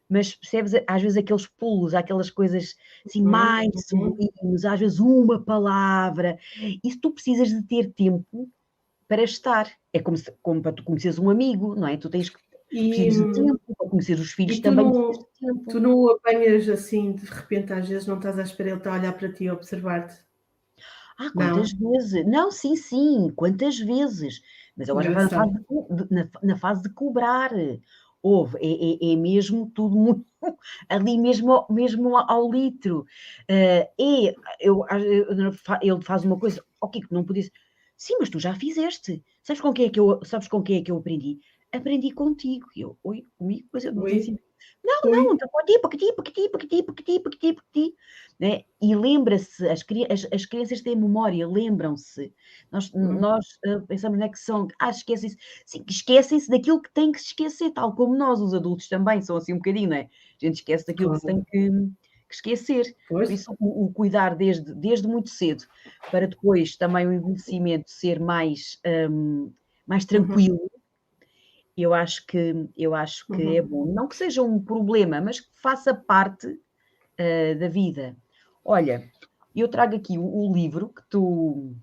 Mas percebes, às vezes aqueles pulos, aquelas coisas assim mais sublimes, às vezes uma palavra, e se tu precisas de ter tempo para estar, é como para tu conheceres um amigo, não é? Tu tens que precisas de tempo, para conhecer os filhos também precisas de tempo. Tu não o apanhas assim, de repente, às vezes não estás à espera, ele está a olhar para ti e a observar-te? Quantas vezes? Não, sim, quantas vezes? Mas agora já está na fase de cobrar. É mesmo tudo muito ali mesmo ao litro. Ele faz uma coisa, que não podia. Sim, mas tu já fizeste. Sabes com quem é que eu aprendi? Aprendi contigo. Oi, comigo? Mas eu não tenho assim. Não, então paqueti. Né? E lembra-se, as crianças têm memória, lembram-se. Nós pensamos, que são, esquecem-se. Sim, esquecem-se daquilo que tem que se esquecer, tal como nós, os adultos também, são assim um bocadinho, não é? A gente esquece daquilo que se tem que esquecer. Por isso, o cuidar desde muito cedo, para depois também o envelhecimento ser mais tranquilo. Eu acho que é bom. Não que seja um problema, mas que faça parte da vida. Olha, eu trago aqui o livro que tu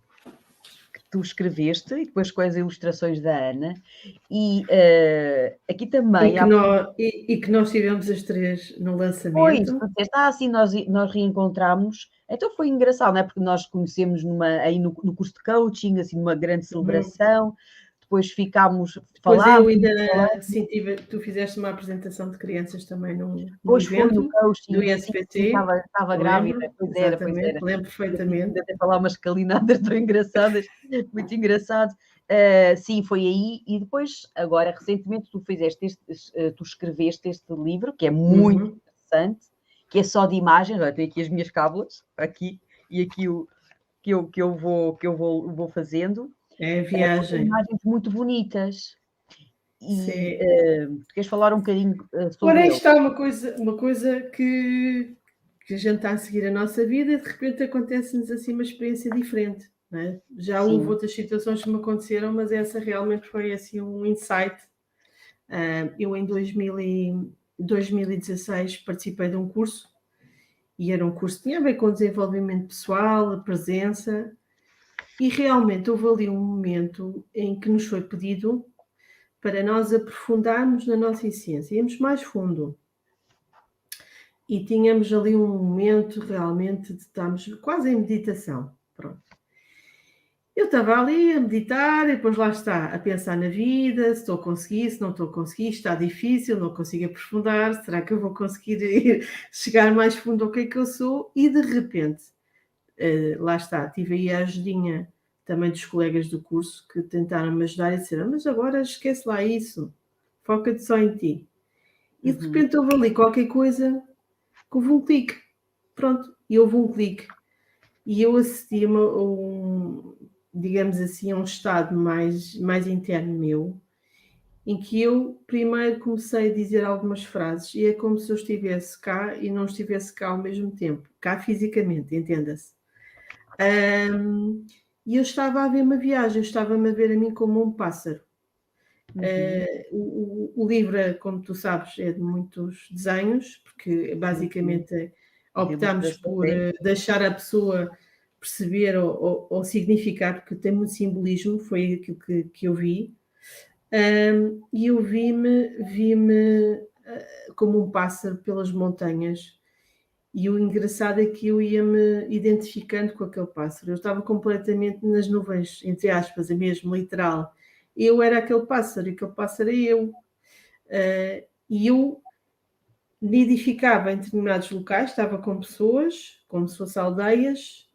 escreveste, e depois com as ilustrações da Ana, e aqui também... E que nós tivemos as 3 no lançamento. Pois, assim nós reencontramos. Então foi engraçado, não é? Porque nós conhecemos aí no curso de coaching, assim, numa grande celebração. Depois ficámos, falámos. Tu fizeste uma apresentação de crianças também no Pois evento, foi no coaching, do ISPT. Estava grávida, pois era. Lembro perfeitamente. Até falar umas calinadas tão engraçadas, muito engraçado. Sim, foi aí, e depois, agora, recentemente, tu escreveste este livro, que é muito interessante, que é só de imagens. Olha, tenho aqui as minhas cábulas, aqui, e aqui o que eu vou fazendo. É a viagem. Imagens muito bonitas. E queres falar um bocadinho sobre Ora, ele? está uma coisa que que a gente está a seguir a nossa vida e de repente acontece-nos assim uma experiência diferente, não é? Já houve outras situações que me aconteceram, mas essa realmente foi assim um insight. Eu em 2016 participei de um curso, e era um curso que tinha a ver com desenvolvimento pessoal, a presença, e realmente houve ali um momento em que nos foi pedido para nós aprofundarmos na nossa essência, íamos mais fundo. E tínhamos ali um momento realmente de estarmos quase em meditação. Pronto. Eu estava ali a meditar e depois lá está, a pensar na vida, se estou a conseguir, se não estou a conseguir, está difícil, não consigo aprofundar, será que eu vou conseguir chegar mais fundo ao que é que eu sou? E de repente, lá está, tive aí a ajudinha também dos colegas do curso que tentaram me ajudar e disseram, mas agora esquece lá isso, foca-te só em ti. E de repente houve ali qualquer coisa que houve um clique, pronto, e houve um clique. E eu assisti digamos assim, a um estado mais interno meu, em que eu primeiro comecei a dizer algumas frases, e é como se eu estivesse cá e não estivesse cá ao mesmo tempo, cá fisicamente, entenda-se. E eu estava a ver uma viagem, eu estava-me a ver a mim como um pássaro. O livro, como tu sabes, é de muitos desenhos, porque basicamente optámos por deixar a pessoa perceber ou significar, porque tem muito simbolismo, foi aquilo que eu vi. E eu vi-me como um pássaro pelas montanhas. E o engraçado é que eu ia-me identificando com aquele pássaro. Eu estava completamente nas nuvens, entre aspas, é mesmo literal. Eu era aquele pássaro, e aquele pássaro era eu. E eu nidificava em determinados locais, estava com pessoas, como se fossem aldeias,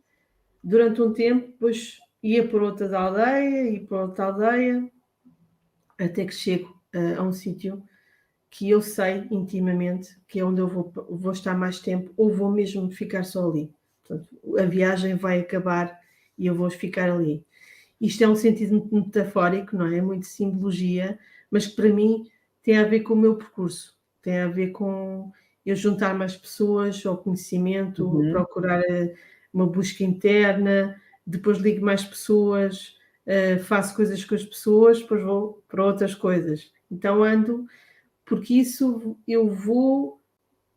durante um tempo, depois ia por outras aldeias, e por outra aldeia, até que chego a um sítio que eu sei intimamente que é onde eu vou estar mais tempo, ou vou mesmo ficar só ali. Portanto, a viagem vai acabar e eu vou ficar ali. Isto é um sentido muito metafórico, não é? Muito simbologia, mas que para mim tem a ver com o meu percurso, tem a ver com eu juntar mais pessoas ao conhecimento, procurar uma busca interna, depois ligo mais pessoas, faço coisas com as pessoas, depois vou para outras coisas. Então ando, porque isso eu vou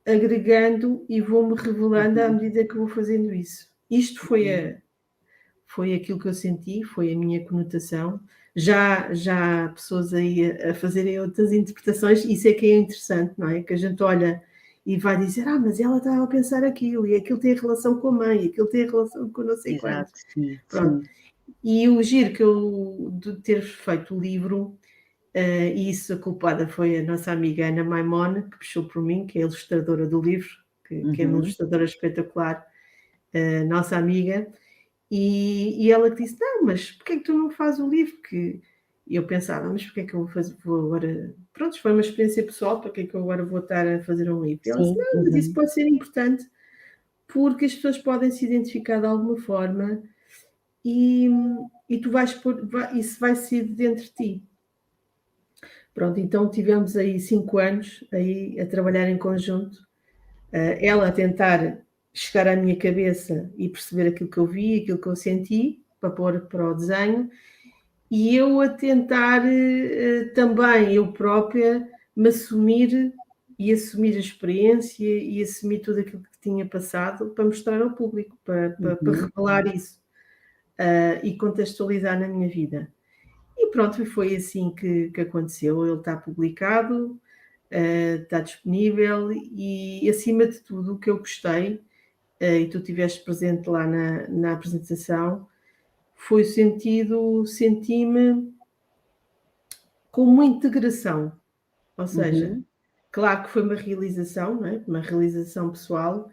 agregando e vou-me revelando à medida que vou fazendo isso. Isto foi aquilo que eu senti, foi a minha conotação. Já há pessoas aí a fazerem outras interpretações, isso é que é interessante, não é? Que a gente olha e vai dizer, mas ela estava a pensar aquilo, e aquilo tem relação com a mãe, aquilo tem relação com não sei quanto. Pronto. E o giro que eu, de ter feito o livro, e isso a culpada foi a nossa amiga Ana Maimone, que puxou por mim, que é a ilustradora do livro, que é uma ilustradora espetacular, nossa amiga, e ela disse, não, mas porquê é que tu não fazes o livro? Que eu pensava, mas porquê é que eu vou agora... Pronto, foi uma experiência pessoal, para que é que eu agora vou estar a fazer um livro? E ela disse, não, mas isso pode ser importante, porque as pessoas podem se identificar de alguma forma, e tu vais pôr, isso vai ser dentro de ti. Pronto, então tivemos aí 5 anos aí a trabalhar em conjunto, ela a tentar chegar à minha cabeça e perceber aquilo que eu vi, aquilo que eu senti, para pôr para o desenho, e eu a tentar também, eu própria, me assumir e assumir a experiência e assumir tudo aquilo que tinha passado para mostrar ao público, para revelar isso e contextualizar na minha vida. E pronto, foi assim que aconteceu. Ele está publicado, está disponível e, acima de tudo, o que eu gostei, e tu estiveste presente lá na apresentação, foi o senti-me com uma integração. Ou seja, claro que foi uma realização, não é? Uma realização pessoal,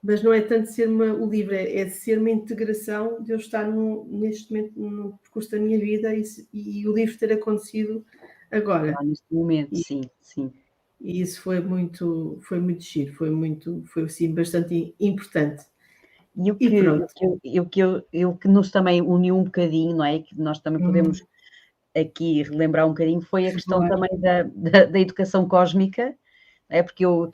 mas não é tanto ser o livro, é ser uma integração de eu estar neste momento no percurso da minha vida e o livro ter acontecido agora. Neste momento, sim. E isso foi muito giro, foi assim, bastante importante. E o que nos também uniu um bocadinho, não é? Que nós também podemos aqui relembrar um bocadinho, foi a questão também da educação cósmica, É porque eu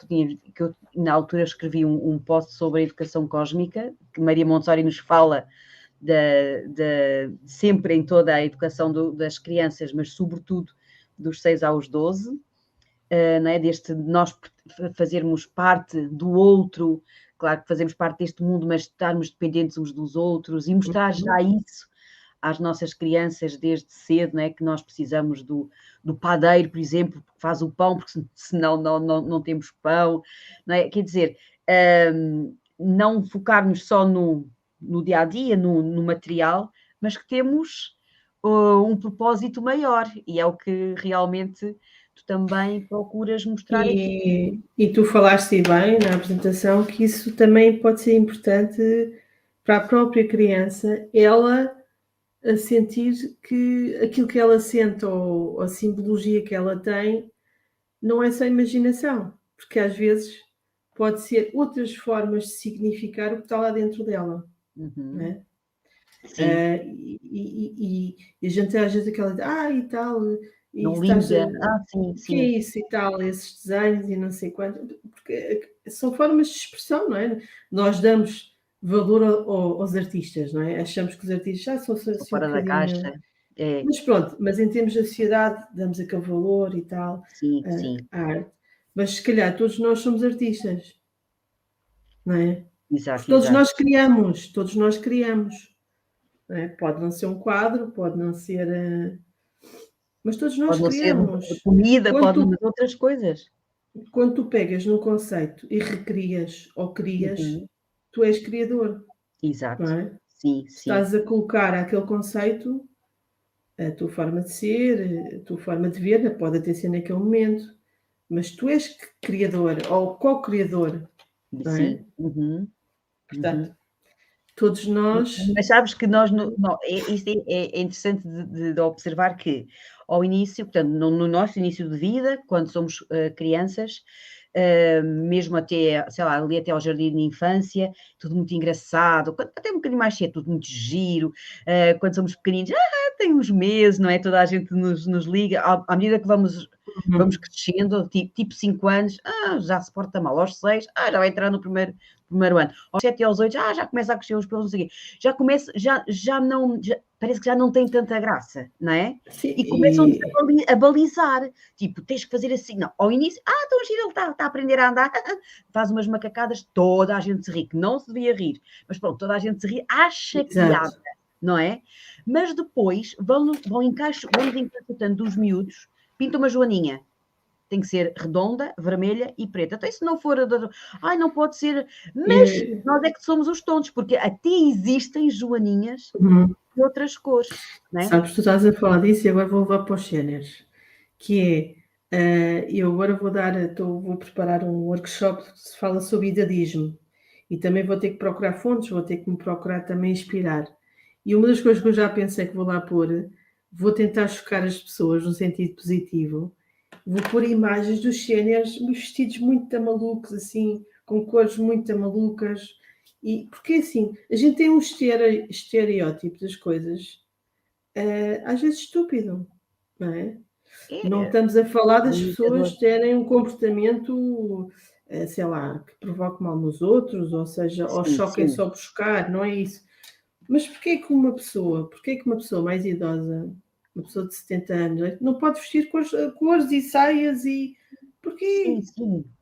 na altura escrevi um post sobre a educação cósmica, que Maria Montessori nos fala sempre em toda a educação das crianças, mas sobretudo dos 6 aos 12, não é? Deste nós fazermos parte do outro, claro que fazemos parte deste mundo, mas estarmos dependentes uns dos outros e mostrar já isso às nossas crianças desde cedo, não é? Que nós precisamos do padeiro, por exemplo, que faz o pão, porque senão não temos pão, não é? Quer dizer, não focarmos só no dia a dia, no material, mas que temos um propósito maior, e é o que realmente tu também procuras mostrar aqui. E tu falaste bem na apresentação que isso também pode ser importante para a própria criança, ela a sentir que aquilo que ela sente ou a simbologia que ela tem não é só imaginação, porque às vezes pode ser outras formas de significar o que está lá dentro dela, não é? Sim. E a gente às vezes aquela e tal, e Não estás liga. o que é isso e tal, esses desenhos e não sei quanto, porque são formas de expressão, não é? Nós damos valor aos artistas, não é? Achamos que os artistas são assim Fora um da bocadinho... caixa. É. Mas pronto, mas em termos da sociedade damos aquele valor e tal, Sim, sim. à arte. Mas se calhar todos nós somos artistas, não é? Exato, Porque exato. todos nós criamos. Não é? Pode não ser um quadro, pode não ser... Mas todos nós Pode não ser criamos. comida, pode não ser outras coisas. Quando tu pegas num conceito e recrias ou crias, tu és criador, Exato. não é? Sim, sim. Estás a colocar aquele conceito, a tua forma de ser, a tua forma de ver, pode até ser naquele momento, mas tu és criador ou co-criador, não é? Sim. Portanto, todos nós... Mas sabes que nós, isto é interessante de observar que, ao início, portanto, no nosso início de vida, quando somos crianças, mesmo até, sei lá, ali até ao jardim de infância, tudo muito engraçado, até um bocadinho mais cedo, tudo muito giro, quando somos pequeninos, tem uns meses, não é? Toda a gente nos liga, à medida que vamos crescendo, tipo 5 anos, já se porta mal, aos 6, já vai entrar no primeiro ano, aos 7 e aos 8, já começa a crescer os pelos, não sei o quê, já não, parece que já não tem tanta graça, não é? Sim, E começam-nos a balizar, tipo, tens que fazer assim, não, ao início, tão giro, ele está a aprender a andar, faz umas macacadas, toda a gente se ri, que não se devia rir, mas pronto, toda a gente se ri, acha piada, não é? Mas depois vamos encaixotando os miúdos, pinta uma joaninha, tem que ser redonda, vermelha e preta. Então, se não for... não pode ser... Mas nós é que somos os tontos, porque até existem joaninhas de outras cores, não é? Sabes, tu estás a falar disso e agora vou levar para os géneros, que é, eu agora vou preparar um workshop que se fala sobre idadismo, e também vou ter que procurar fontes, vou ter que me procurar também inspirar. E uma das coisas que eu já pensei que vou lá pôr, vou tentar chocar as pessoas no sentido positivo, vou pôr imagens dos séniores vestidos muito malucos, assim, com cores muito malucas, e porque assim, a gente tem um estereótipo das coisas, às vezes estúpido, não é? Não estamos a falar das pessoas terem um comportamento, sei lá, que provoque mal nos outros, ou seja, ou choquem só por chocar, não é isso. Mas porquê que uma pessoa mais idosa, uma pessoa de 70 anos, não pode vestir cores e saias e... Porquê?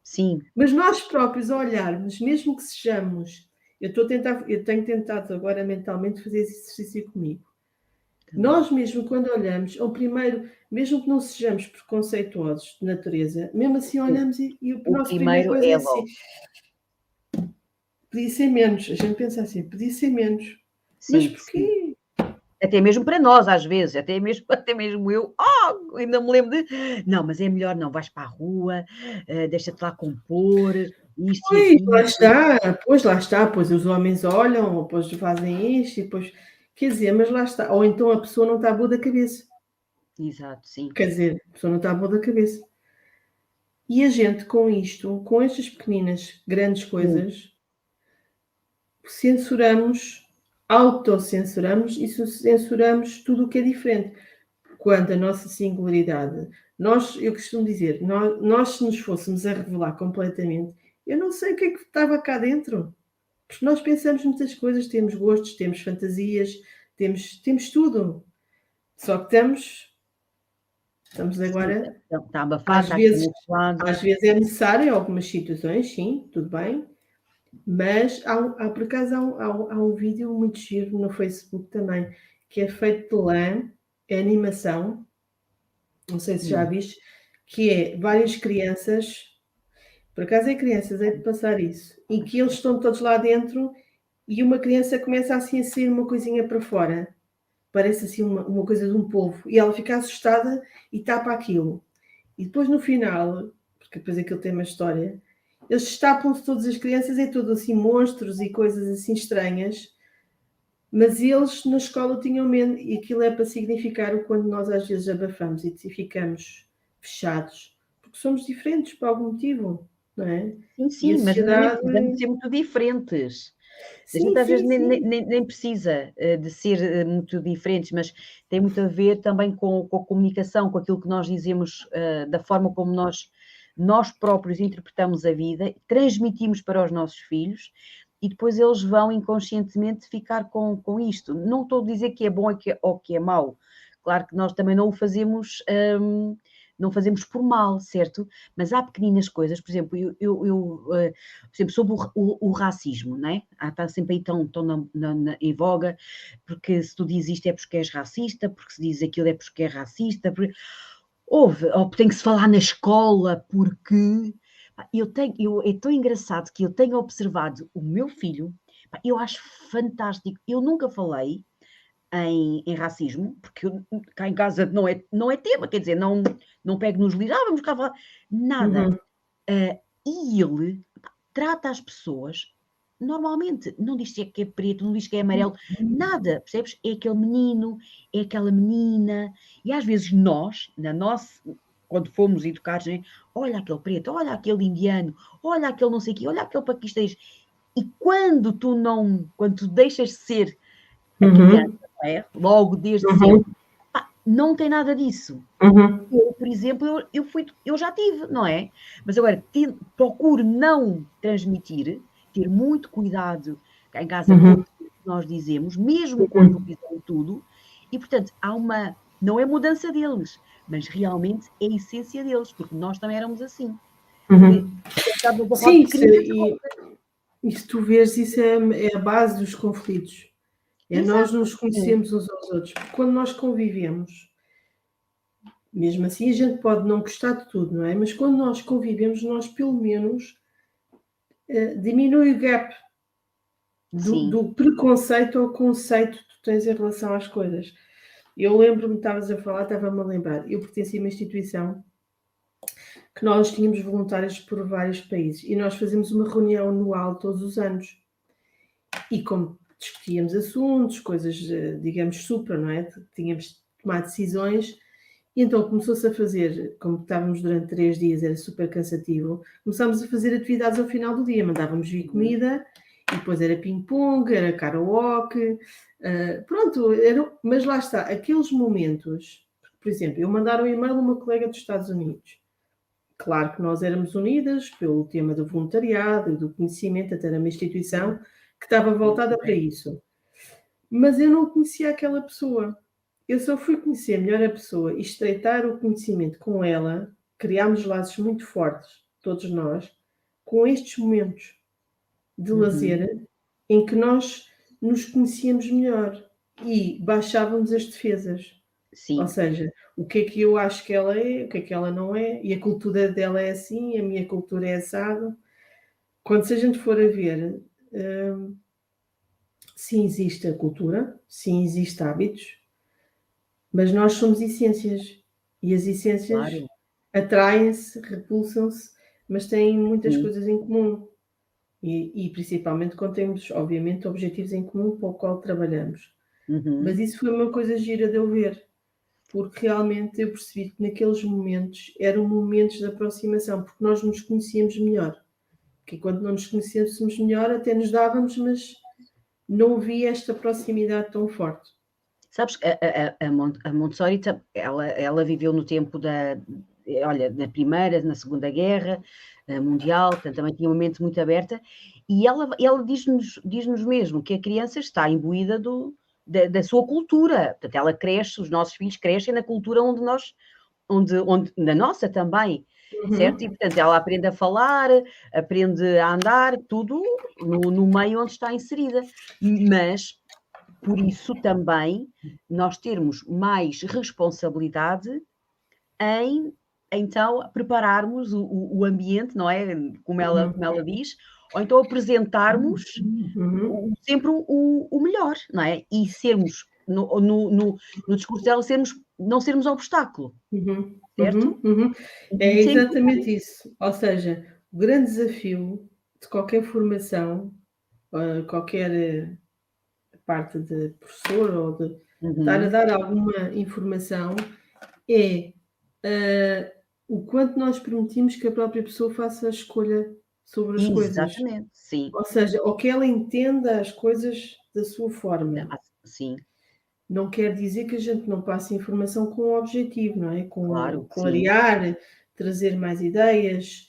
Sim. Mas nós próprios a olharmos, mesmo que sejamos... Eu tenho tentado agora mentalmente fazer esse exercício comigo. Nós mesmo quando olhamos, ou primeiro, mesmo que não sejamos preconceituosos de natureza, mesmo assim olhamos e a nossa primeira coisa é assim, podia ser menos. A gente pensa assim, podia ser menos. Mas porquê? Até mesmo para nós, às vezes, até mesmo eu, ainda me lembro de... Não, mas é melhor não, vais para a rua, deixa-te lá compor, isto Pois, e aquilo. lá está, pois os homens olham, ou depois fazem isto, e depois... Quer dizer, mas lá está. Ou então a pessoa não está boa da cabeça. Exato, sim. Quer dizer, a pessoa não está boa da cabeça. E a gente, com isto, com estas pequeninas, grandes coisas, censuramos, autocensuramos e censuramos tudo o que é diferente. Quando a nossa singularidade, Eu costumo dizer, nós se nos fôssemos a revelar completamente, eu não sei o que é que estava cá dentro. Porque nós pensamos muitas coisas, temos gostos, temos fantasias, temos tudo. Só que estamos Sim, agora, está abafado, às está vezes camuflado. é necessário em algumas situações, sim, tudo bem, mas por acaso há um vídeo muito giro no Facebook também, que é feito de lã, é animação, não sei se já viste, que é várias crianças, por acaso é crianças, é de passar isso, e que eles estão todos lá dentro e uma criança começa assim a sair uma coisinha para fora, parece assim uma coisa de um polvo, e ela fica assustada e tapa aquilo. E depois no final, porque depois aquilo tem uma história, eles tapam-se todas as crianças, é tudo assim monstros e coisas assim estranhas, mas eles na escola tinham medo, e aquilo é para significar o quando nós às vezes abafamos e ficamos fechados, porque somos diferentes por algum motivo, não é? E a Sim, mas nem sociedade... precisamos ser muito diferentes. A Sim, gente às vezes sim, sim. nem precisa de ser muito diferentes, mas tem muito a ver também com a comunicação, com aquilo que nós dizemos, da forma como nós próprios interpretamos a vida, transmitimos para os nossos filhos e depois eles vão inconscientemente ficar com isto. Não estou a dizer que é bom ou que é mau. Claro que nós também não o fazemos, não fazemos por mal, certo? Mas há pequeninas coisas, por exemplo, por exemplo, sobre o racismo, não é? Está sempre aí tão em voga, porque se tu dizes isto é porque és racista, porque se diz aquilo é porque é racista, ou tem que se falar na escola, porque é tão engraçado que eu tenho observado o meu filho, eu acho fantástico, eu nunca falei em racismo, porque cá em casa não é tema, quer dizer, não pego nos livros, vamos cá falar, nada. Uhum. E ele trata as pessoas normalmente, não diz que é preto, não diz que é amarelo, nada, percebes? É aquele menino, é aquela menina, e às vezes nós, quando fomos educados, né? Olha aquele preto, olha aquele indiano, olha aquele não sei o quê, olha aquele paquistanês, e quando tu deixas de ser a criança, Uhum. não é? Logo desde Uhum. sempre, não tem nada disso. Uhum. Eu, por exemplo, eu já tive, não é? Mas agora procuro não transmitir, ter muito cuidado cá em casa com Uhum. o que nós dizemos, mesmo quando Uhum. dizem tudo, e portanto não é mudança deles, mas realmente é a essência deles, porque nós também éramos assim. Uhum. Estávamos a falar de Sim, pequeninas coisas. e se tu vês, isso é a base dos conflitos. É nós Exato. nos conhecermos uns aos outros. Porque quando nós convivemos, mesmo assim a gente pode não gostar de tudo, não é? Mas quando nós convivemos, nós pelo menos diminui o gap Sim. do preconceito ao conceito que tu tens em relação às coisas. Eu lembro-me, estavas a falar, estava-me a lembrar, eu pertencia a uma instituição que nós tínhamos voluntários por vários países e nós fazíamos uma reunião anual todos os anos. E como discutíamos assuntos, coisas, digamos, supra, não é? Tínhamos de tomar decisões, e então começou-se a fazer, como estávamos durante 3 dias, era super cansativo, começámos a fazer atividades ao final do dia, mandávamos vir comida, e depois era ping-pong, era karaoke, pronto, mas lá está, aqueles momentos, por exemplo, eu mandar um e-mail a uma colega dos Estados Unidos. Claro que nós éramos unidas pelo tema do voluntariado e do conhecimento, até era uma instituição que estava voltada para isso. Mas eu não conhecia aquela pessoa. Eu só fui conhecer melhor a pessoa e estreitar o conhecimento com ela, criámos laços muito fortes, todos nós, com estes momentos de lazer em que nós nos conhecíamos melhor e baixávamos as defesas. Ou Sim. seja, o que é que eu acho que ela é, o que é que ela não é, e a cultura dela é assim, a minha cultura é assado. Quando se a gente for a ver, sim existe a cultura, sim existe hábitos, mas nós somos essências. E as essências Claro. atraem-se, repulsam-se, mas têm muitas Sim. coisas em comum. E principalmente quando temos, obviamente, objetivos em comum para o qual trabalhamos. Mas isso foi uma coisa gira de eu ver, porque realmente eu percebi que naqueles momentos eram momentos de aproximação, porque nós nos conhecíamos melhor. Porque quando não nos conhecêssemos melhor, até nos dávamos, mas não havia esta proximidade tão forte. Sabes, a Montessori, ela viveu no tempo olha, na Primeira, na Segunda Guerra Mundial, portanto, também tinha uma mente muito aberta, e ela diz-nos mesmo que a criança está imbuída da sua cultura, portanto, ela cresce, os nossos filhos crescem na cultura onde na nossa também, certo? E, portanto, ela aprende a falar, aprende a andar, tudo no meio onde está inserida. Mas, por isso também, nós termos mais responsabilidade em, então, prepararmos o ambiente, não é? Como ela diz, ou então apresentarmos sempre o melhor, não é? E sermos, no discurso dela, não sermos obstáculo, certo? É Isso é exatamente isso. Ou seja, o grande desafio de qualquer formação, qualquer parte de professor ou de estar a dar alguma informação, é o quanto nós permitimos que a própria pessoa faça a escolha sobre as coisas. Exatamente, sim. Ou seja, ou que ela entenda as coisas da sua forma. Sim. Não quer dizer que a gente não passe informação com um objetivo, não é? Com Claro, clarear, trazer mais ideias.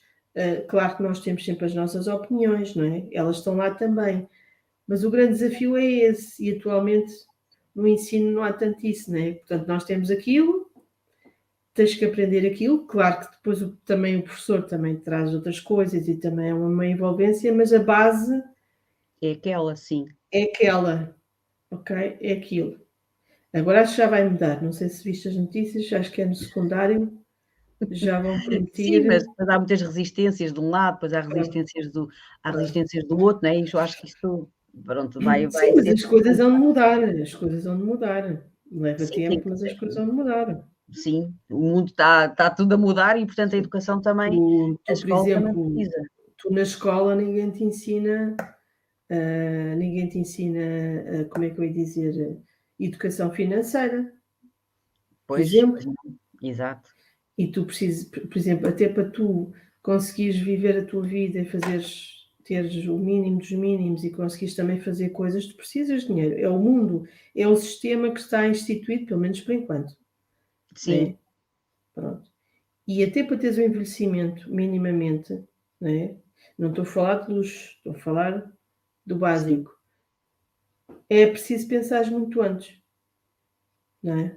Claro que nós temos sempre as nossas opiniões, não é? Elas estão lá também. Mas o grande desafio é esse, e atualmente no ensino não há tanto isso, não é? Portanto, nós temos aquilo, tens que aprender aquilo. Claro que depois também o professor também traz outras coisas e também é uma envolvência, mas a base é aquela, sim. É aquela, ok? É aquilo. Agora acho que já vai mudar. Não sei se viste as notícias, acho que é no secundário. Já vão Sim, mas permitir. há muitas resistências de um lado, depois há resistências do outro, não é? Eu acho que isto, pronto, vai Sim, mas ser. as coisas vão de mudar. As coisas vão de mudar. Leva Sim, tem tempo, que mas as ser. coisas vão de mudar. Sim, o mundo está tudo a mudar e, portanto, a educação também, a Tu, por escola também exemplo, precisa. tu na escola ninguém te ensina, como é que eu ia dizer, educação financeira, por Pois exemplo. não, exato. E tu precisas, por exemplo, até para tu conseguires viver a tua vida e teres o mínimo dos mínimos e conseguires também fazer coisas, tu precisas de dinheiro. É o mundo, é o sistema que está instituído, pelo menos por enquanto. Sim. Pronto. E até para teres um envelhecimento minimamente, não estou a falar estou a falar do básico. É preciso pensar muito antes, não é?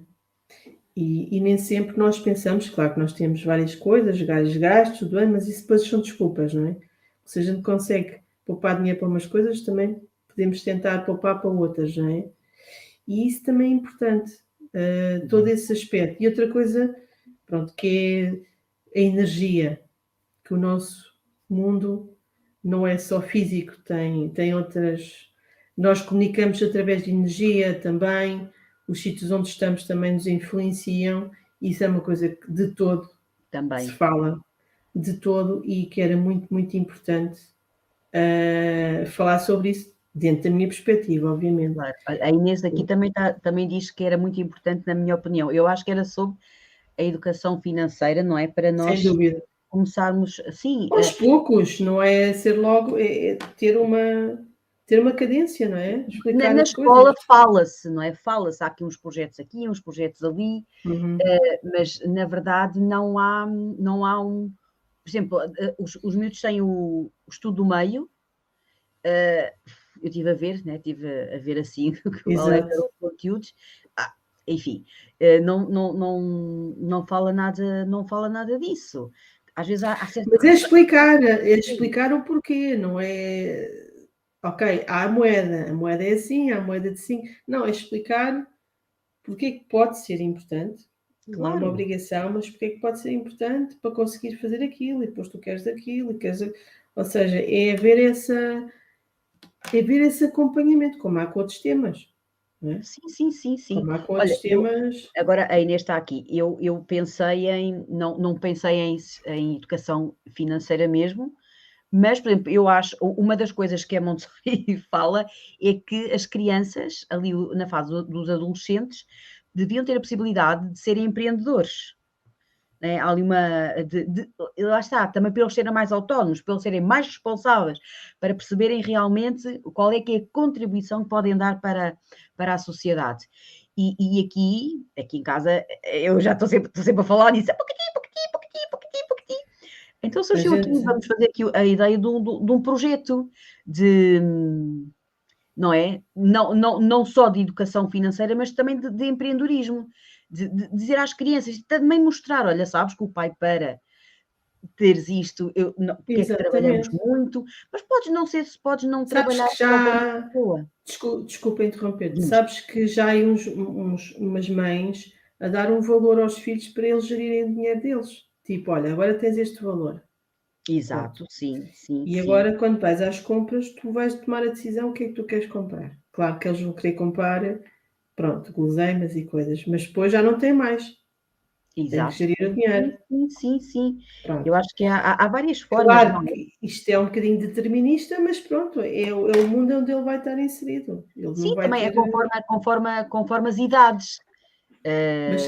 E nem sempre nós pensamos, claro que nós temos várias coisas, vários gastos, tudo bem, mas isso depois são desculpas, não é? Se a gente consegue poupar dinheiro para umas coisas, também podemos tentar poupar para outras, não é? E isso também é importante, todo esse aspecto. E outra coisa, pronto, que é a energia, que o nosso mundo não é só físico, tem outras... Nós comunicamos através de energia também, os sítios onde estamos também nos influenciam, e isso é uma coisa que de todo Também. se fala, de todo, e que era muito, muito importante falar sobre isso, dentro da minha perspectiva, obviamente. Claro. A Inês aqui também diz que era muito importante, na minha opinião. Eu acho que era sobre a educação financeira, não é? Para nós Sem dúvida. começarmos assim. Aos poucos, não é ser logo, é ter uma cadência, não é? Explicar Na as coisas. escola fala-se, não é? Fala-se, há aqui uns projetos aqui, uns projetos ali, mas na verdade não há um. Por exemplo, os miúdos têm o estudo do meio. Eu estive a ver, né? Estive a ver assim qual é que eram os conteúdos. Enfim, não fala nada disso. Às vezes há certas... Mas é explicar o porquê, não é... Ok, há a moeda é assim, há a moeda de sim. Não, é explicar porque é que pode ser importante. Não é uma obrigação, mas porque é que pode ser importante para conseguir fazer aquilo, e depois tu queres aquilo, e queres... Ou seja, é haver esse acompanhamento, como há com outros temas. Não é? Sim. Como há com Olha, outros temas. agora a Inês está aqui. Eu pensei não pensei em educação financeira mesmo, mas, por exemplo, eu acho, uma das coisas que a Montessori fala é que as crianças, ali na fase dos adolescentes, deviam ter a possibilidade de serem empreendedores. Né? Há ali lá está, também para eles serem mais autónomos, para eles serem mais responsáveis, para perceberem realmente qual é que é a contribuição que podem dar para a sociedade. E aqui em casa, eu já estou sempre a falar nisso, pouquinho. Então A surgiu aqui, gente, vamos fazer aqui a ideia de um projeto de, não é? Não só de educação financeira, mas também de empreendedorismo. De dizer às crianças, também mostrar, olha, sabes que o pai para teres isto, porque é que trabalhamos exatamente. muito, mas podes não Sabes trabalhar que só da mesma já, pessoa. desculpa interromper-te, Diz. sabes que já há aí umas mães a dar um valor aos filhos para eles gerirem o dinheiro deles. Tipo, olha, agora tens este valor. Pronto. Exato, sim, sim, E sim. agora, quando vais às compras, tu vais tomar a decisão o que é que tu queres comprar. Claro que eles vão querer comprar, pronto, guloseimas e coisas, mas depois já não tem mais. Tem que Exato, gerir o sim, sim, dinheiro. sim, sim, sim. Eu Pronto. acho que há várias formas, não Claro é? que isto é um bocadinho determinista, mas pronto, é o mundo onde ele vai estar inserido. Ele não Sim, vai também é ter. conforme as idades. Mas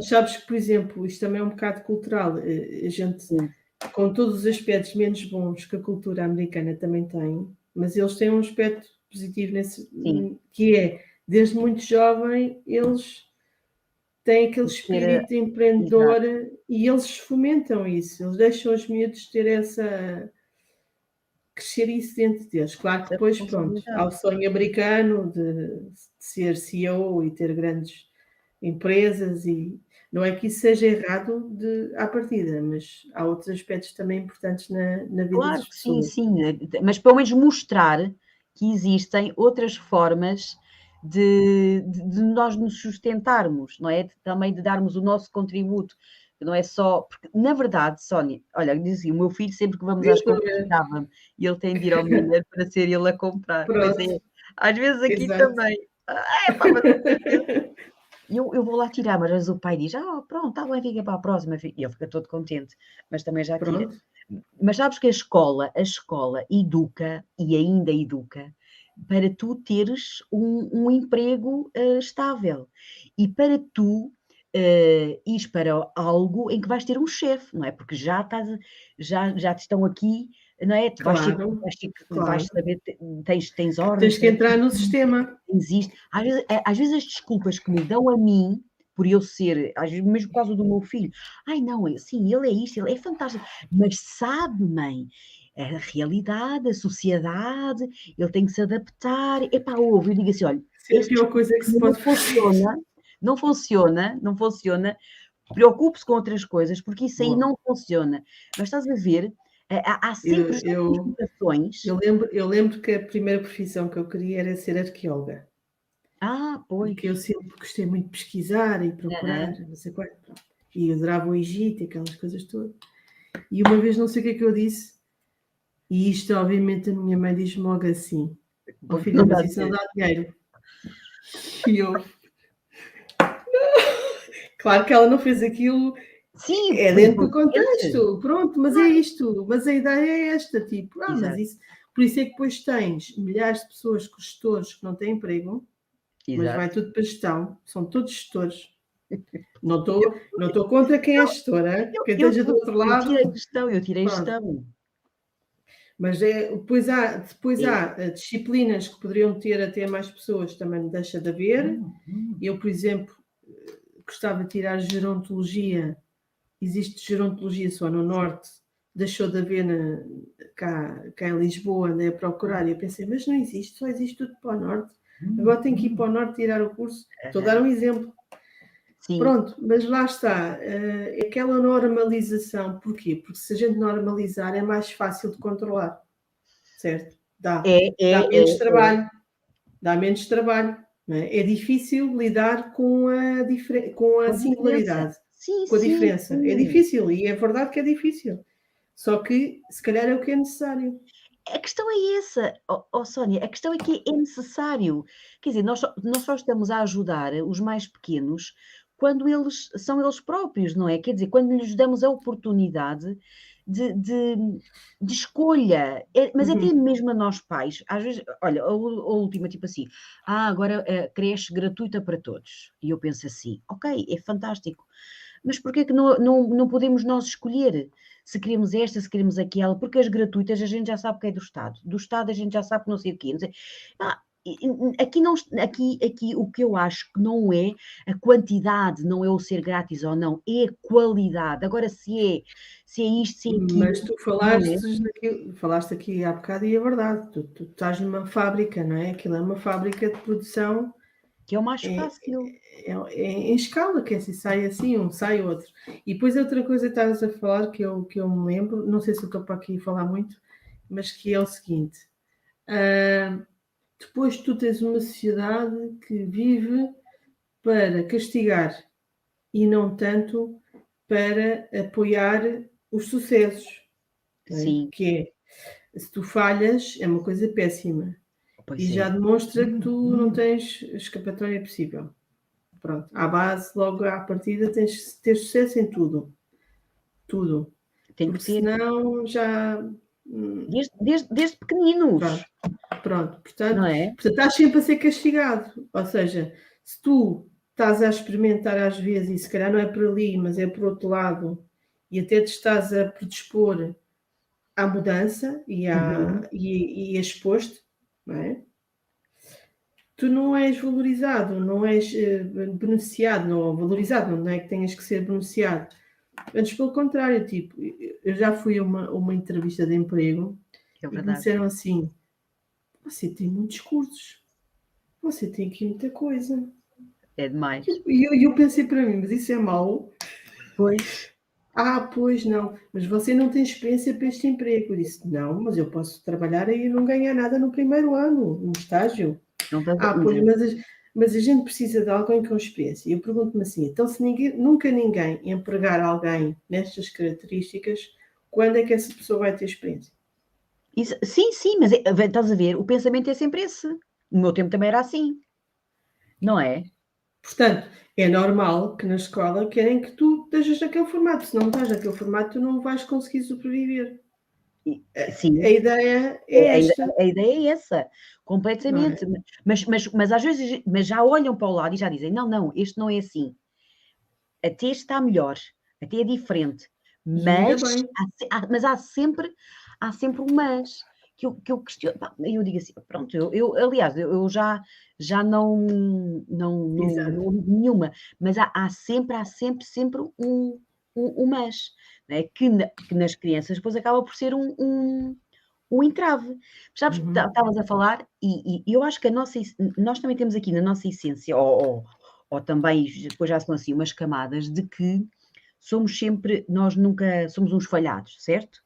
sabes que, por exemplo, isto também é um bocado cultural. A gente, Sim, com todos os aspectos menos bons que a cultura americana também tem, mas eles têm um aspecto positivo sim. que é, desde muito jovem, eles têm aquele De ter, espírito empreendedor exato, e eles fomentam isso. Eles deixam os miúdos ter crescer isso dentro deles. Claro que essa depois, pronto, há o responsabilidade. sonho americano de ser CEO e ter grandes empresas e não é que isso seja errado à partida, mas há outros aspectos também importantes na vida Claro das que sim, pessoas. sim, mas pelo menos mostrar que existem outras formas de nós nos sustentarmos, não é? Também de darmos o nosso contributo, não é só porque na verdade, Sónia, olha, dizia, o meu filho sempre que vamos Eu às estou a compras ver. dava-me, e ele tem de ir ao Miller para ser ele a comprar. Pois é, Pronto, às vezes aqui exato. também. Epá, mas às vezes eu vou lá tirar, mas às vezes o pai diz: "Ah, pronto, está bem, fica para a próxima", e ele fica todo contente, mas também já tira. Pronto. Mas sabes que a escola educa e ainda educa para tu teres um emprego, estável e para tu, ires para algo em que vais ter um chefe, não é, porque já te estão aqui, não é, tu Claro, vais claro. saber, tens ordens Tens que para entrar no sistema. existe. Às vezes as desculpas que me dão a mim, por eu ser, às vezes mesmo por causa do meu filho: "Ai não, sim, ele é isto, ele é fantástico", mas sabe mãe, a realidade, a sociedade, ele tem que se adaptar. Epá, ouve, eu digo assim: "Olha, Isso é a esse pior coisa que se não pode fazer. funciona, não funciona, preocupe-se com outras coisas, porque isso aí Boa. não funciona". Mas estás a ver, há sempre Eu eu justificações. eu lembro que a primeira profissão que eu queria era ser arqueóloga, Pois. porque eu sempre gostei muito de pesquisar e Aham. procurar, não sei quanto, pronto. E eu adorava o Egito e aquelas coisas todas. E uma vez não sei o que é que eu disse, e isto obviamente a minha mãe diz-me logo assim: "Ó Porque filha, não mas dá isso não dinheiro. dá dinheiro". E eu claro que ela não fez aquilo, Sim, é foi dentro do inteligente. contexto, pronto, mas é Claro. isto, mas a ideia é esta, tipo, mas Exato, isso por isso é que depois tens milhares de pessoas, gestores que não têm emprego, mas vai exato. tudo para a gestão, são todos gestores. Não Eu estou não estou contra quem é gestor, hã, eu quem eu esteja do outro eu lado, tirei gestão, eu tirei pronto. gestão. Mas depois há É. disciplinas que poderiam ter até mais pessoas, também deixa de haver. Eu, por exemplo, gostava de tirar gerontologia, existe gerontologia só no norte, deixou de haver cá em Lisboa, andei a procurar e eu pensei: "Mas não existe, só existe tudo para o norte, agora tenho que ir para o norte tirar o curso", estou a dar Aham. um exemplo. Sim. Pronto, mas lá está, aquela normalização, porquê? Porque se a gente normalizar é mais fácil de controlar, certo? Dá, É, é, dá é, menos é. trabalho, dá menos trabalho, não é? É difícil lidar com a Com a diferença. singularidade, Sim, com a sim, diferença. É sim. difícil e é verdade que é difícil. Só que se calhar é o que é necessário. A questão é essa, Sónia, a questão é que é necessário. Quer dizer, nós só estamos a ajudar os mais pequenos quando eles são eles próprios, não é? Quer dizer, quando lhes damos a oportunidade de escolha. Mas até Uhum. mesmo a nós pais, às vezes, olha, a última, tipo assim, agora a creche gratuita para todos. E eu penso assim, ok, é fantástico, mas porquê que não podemos nós escolher? Se queremos esta, se queremos aquela, porque as gratuitas a gente já sabe que é do Estado a gente já sabe que não sei o quê, não sei. Ah, aqui, não, aqui o que eu acho que não é a quantidade, não é o ser grátis ou não, é a qualidade. Agora, se é isto, se é Mas aquilo, tu não é? falaste aqui há bocado e é verdade, tu estás numa fábrica, não é? Aquilo é uma fábrica de produção, Que é o mais é, fácil. é em escala, que é assim, sai assim, um sai outro. E depois outra coisa que estavas a falar, que eu me lembro, não sei se eu estou para aqui a falar muito, mas que é o seguinte, depois tu tens uma sociedade que vive para castigar e não tanto para apoiar os sucessos, não é? Sim, Que é, se tu falhas, é uma coisa péssima e pois já é. demonstra que tu não tens escapatória possível. Pronto, à base, logo à partida, tens de ter sucesso em tudo. Tudo. Tem que Porque ter, senão já. desde pequeninos, Pronto. não Portanto, é? estás sempre a ser castigado. Ou seja, se tu estás a experimentar às vezes, e se calhar não é por ali, mas é por outro lado, e até te estás a predispor à mudança Uhum. e exposto, não é? Tu não és valorizado, não és beneficiado, não valorizado, não é que tenhas que ser beneficiado. Antes, pelo contrário, tipo, eu já fui a uma entrevista de emprego É e me verdade. disseram assim: você tem muitos cursos, você tem aqui muita coisa. É demais. E eu pensei para mim, mas isso é mau? Pois, Pois não, mas você não tem experiência para este emprego. Eu disse: não, mas eu posso trabalhar e não ganhar nada no primeiro ano, no estágio. não estás, Pois, mas a gente precisa de alguém com experiência. Eu pergunto-me assim, então se nunca ninguém empregar alguém nestas características, quando é que essa pessoa vai ter experiência? sim, mas estás a ver, o pensamento é sempre esse. No meu tempo também era assim, não é? Portanto, é normal que na escola querem que tu estejas naquele formato. Se não estás naquele formato, tu não vais conseguir sobreviver. Sim, A ideia é a ide esta, a ideia é essa, não é? completamente. Mas às vezes já olham para o lado e já dizem: "Não, não, este não é assim, até este está melhor, até é diferente", E ainda mas bem. há sempre um mas, que eu questiono, pá, eu digo assim: "Pronto", eu aliás, eu já não Exato. ligo nenhuma, mas há sempre um mas, não é, que nas crianças depois acaba por ser um entrave. Sabes, Uhum. estavas a falar e eu acho que a nossa nós também temos aqui na nossa essência, ou também depois já são assim umas camadas de que nós nunca somos uns falhados, certo?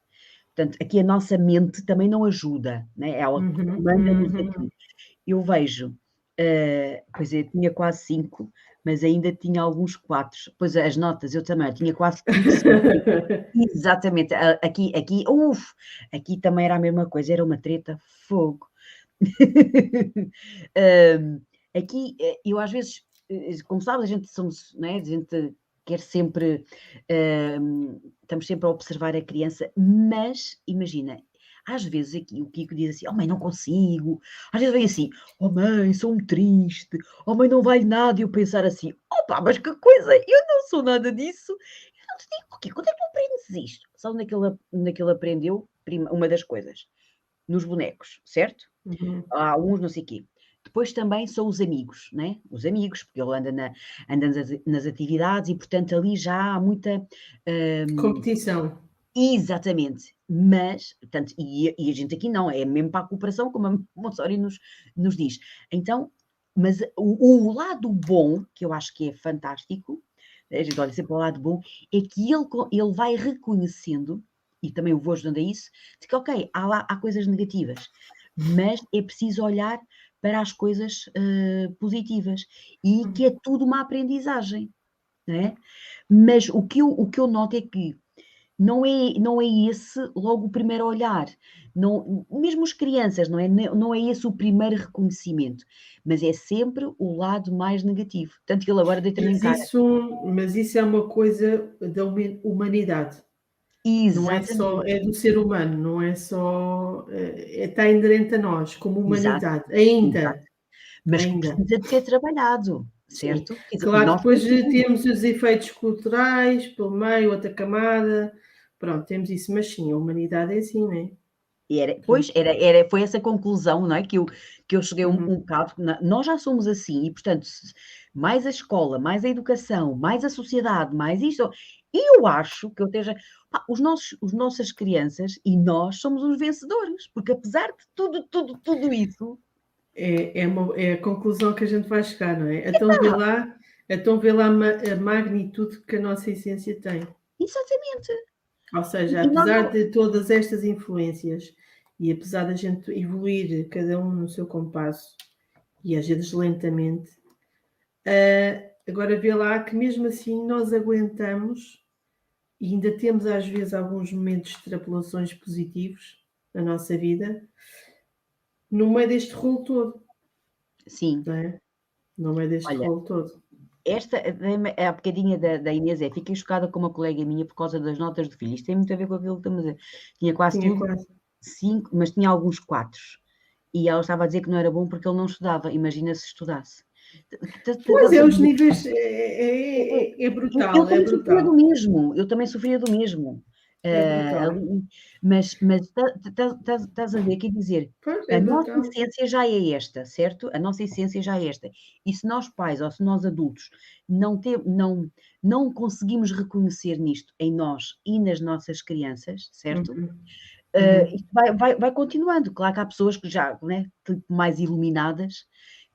Portanto, aqui a nossa mente também não ajuda, né, é ela que Uhum. comanda-nos Uhum. aqui. Eu vejo, pois é, tinha quase 5, mas ainda tinha alguns 4. Pois as notas eu também, eu tinha quase tudo 5. Exatamente, aqui também era a mesma coisa, era uma treta, fogo. Hum, aqui, eu às vezes, como sabes, a gente somos, não é, a gente quer sempre, estamos sempre a observar a criança, mas imagina, às vezes aqui o Kiko diz assim: "Oh mãe, não consigo", às vezes vem assim: "Oh mãe, sou-me triste, oh mãe, não valho nada", e eu pensar assim: "Opa, mas que coisa, eu não sou nada disso". Eu não te digo: "Oh Kiko, onde é que tu aprendes isto?". Sabe onde é que ele aprendeu? Uma das coisas, nos bonecos, certo? Uhum. Há uns não sei quê. Depois também são os amigos, né, os amigos, porque ele anda nas atividades e, portanto, ali já há muita, hum Competição. exatamente, mas, portanto, e a gente aqui não, é mesmo para a cooperação, como a Montessori nos diz. Então, mas o lado bom, que eu acho que é fantástico, a gente olha sempre para o lado bom, é que ele vai reconhecendo, e também o vou ajudando a isso, de que ok, há coisas negativas, mas é preciso olhar para as coisas, positivas, e que é tudo uma aprendizagem, não é? Mas o que eu noto é que não é esse logo o primeiro olhar, não, mesmo as crianças, não é, não é esse o primeiro reconhecimento, mas é sempre o lado mais negativo, tanto que ele agora deita-me em Mas cara. isso mas isso é uma coisa da humanidade, não é só Exatamente, é do ser humano, não é só, está inerente a nós como exato, humanidade, exato, ainda, mas que ainda. precisa de ser trabalhado, Sim. certo? Quer dizer, e Claro que nós depois conseguimos. temos os efeitos culturais pelo meio, outra camada, pronto, temos isso, mas sim, a humanidade é assim, não é? Foi essa conclusão, não é? Que eu cheguei um bocado. Nós já somos assim, e portanto, mais a escola, mais a educação, mais a sociedade, mais isto. E eu acho que eu esteja. Os nossas crianças e nós somos os vencedores, porque apesar de tudo isso. É a conclusão que a gente vai chegar, não é? Então vê lá a magnitude que a nossa essência tem. Exatamente. Ou seja, apesar de todas estas influências e apesar da gente evoluir cada um no seu compasso e às vezes lentamente, agora vê lá que mesmo assim nós aguentamos e ainda temos às vezes alguns momentos de extrapolações positivos na nossa vida no meio deste rolo todo. Sim. Não é? No meio deste rolo todo. Esta, a bocadinha da Inês fiquei chocada com uma colega minha por causa das notas do filho. Isto tem muito a ver com aquilo que estamos a dizer. Tinha quase 5, mas tinha alguns 4. E ela estava a dizer que não era bom porque ele não estudava. Imagina se estudasse. Pois é, os níveis é brutal. Eu também sofria do mesmo. Eu também sofria do mesmo. Mas estás a ver, quer dizer, a nossa essência já é esta, certo? A nossa essência já é esta. E se nós pais ou se nós adultos não conseguimos reconhecer nisto em nós e nas nossas crianças, certo? Isto vai continuando. Claro que há pessoas que já, né, mais iluminadas,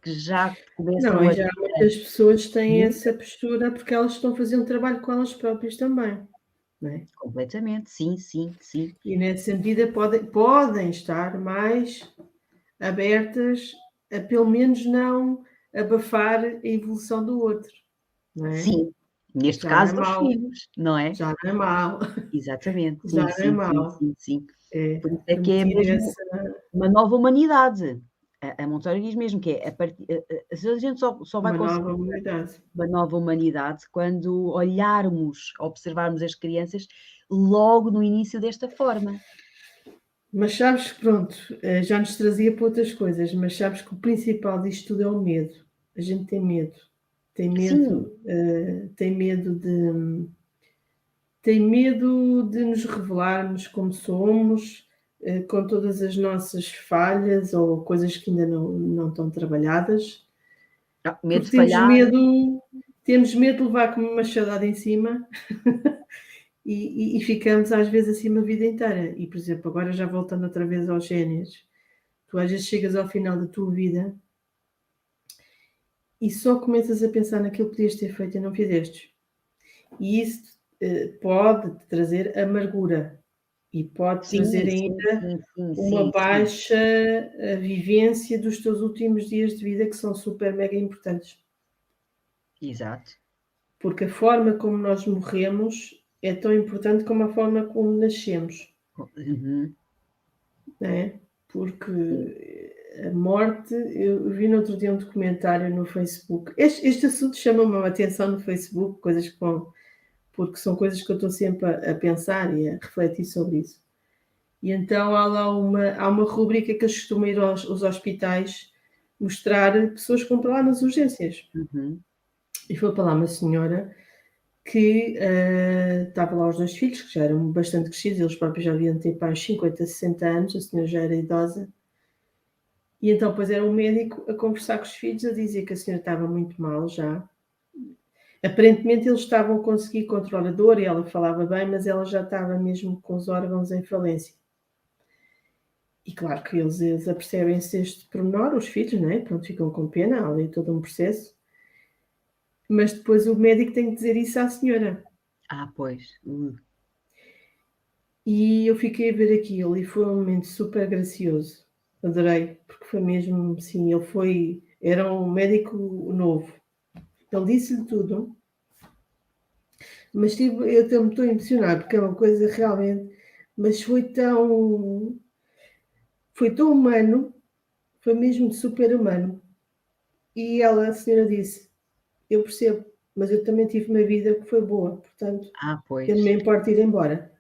que já começam Não, e já muitas pessoas têm essa postura porque elas estão a fazer um trabalho com elas próprias também. Não é? Completamente, sim. E nesse sentido podem estar mais abertas a pelo menos não abafar a evolução do outro. Não é? Sim, neste caso dos filhos, não é? Já não é mau. Exatamente, Já não é mau. sim. Por isso é que é mesmo uma nova humanidade. A Montessori diz mesmo que é a gente só vai conseguir uma nova humanidade quando observarmos as crianças logo no início desta forma. Mas sabes que, pronto, já nos trazia para outras coisas, mas sabes que o principal disto tudo é o medo. A gente tem medo. Tem medo de nos revelarmos como somos, com todas as nossas falhas ou coisas que ainda não estão trabalhadas. Medo de falhar. Temos medo de levar como uma machadada em cima e ficamos às vezes assim uma vida inteira. E, por exemplo, agora já voltando outra vez aos génios, tu às vezes chegas ao final da tua vida e só começas a pensar naquilo que podias ter feito e não fizeste. E isso pode trazer amargura e pode trazer ainda uma baixa vivência dos teus últimos dias de vida que são super mega importantes. Exato. Porque a forma como nós morremos é tão importante como a forma como nascemos. Não é? Porque a morte, eu vi no outro dia um documentário no Facebook. Este assunto chama-me a atenção no Facebook, porque são coisas que eu estou sempre a pensar e a refletir sobre isso. E então há uma rubrica que eles costumam ir aos hospitais mostrar pessoas que estão para lá nas urgências. E foi para lá uma senhora que estava lá os 2 filhos, que já eram bastante crescidos, eles próprios já haviam ter para uns 50, 60 anos, a senhora já era idosa. E então depois era um médico a conversar com os filhos, a dizer que a senhora estava muito mal já. Aparentemente eles estavam a conseguir controlar a dor e ela falava bem, mas ela já estava mesmo com os órgãos em falência. E claro que eles apercebem-se deste pormenor, os filhos, não é? Pronto, ficam com pena, há ali todo um processo. Mas depois o médico tem que dizer isso à senhora. Pois. E eu fiquei a ver aquilo e foi um momento super gracioso. Adorei, porque foi mesmo assim, era um médico novo. Ele disse-lhe tudo, mas eu estou impressionada, porque é uma coisa realmente, mas foi tão humano, foi mesmo super humano. E a senhora disse, eu percebo, mas eu também tive uma vida que foi boa, portanto, eu não me importo ir embora.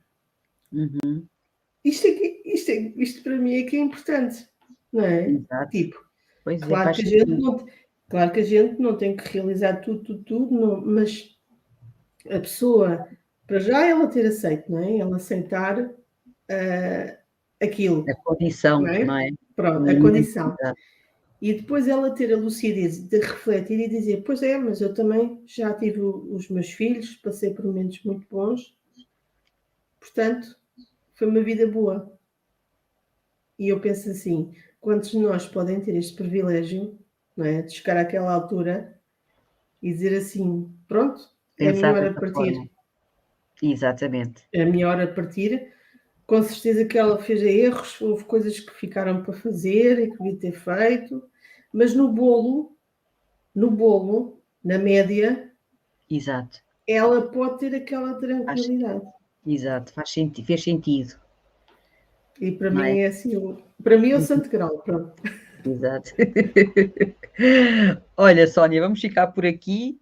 Isto para mim é que é importante, não é? Exato. Tipo, pois claro que a gente não tem que realizar tudo, não, mas a pessoa, para já ela ter aceito, não é? Ela aceitar aquilo, A condição, não não é? é? Pronto, a condição. E depois ela ter a lucidez de refletir e dizer, pois é, mas eu também já tive os meus filhos, passei por momentos muito bons, portanto, foi uma vida boa. E eu penso assim, quantos de nós podem ter este privilégio, não é? De chegar àquela altura e dizer assim, pronto, é a minha Pensar hora de dessa forma. partir. Exatamente. É a minha hora de partir. Com certeza que ela fez erros, houve coisas que ficaram para fazer e que devia ter feito, mas no bolo, na média, Exato. ela pode ter aquela tranquilidade. Exato. Fez sentido, E para não é? mim é assim, para mim é o santo grau, pronto. Exato. Olha, Sónia, vamos ficar por aqui.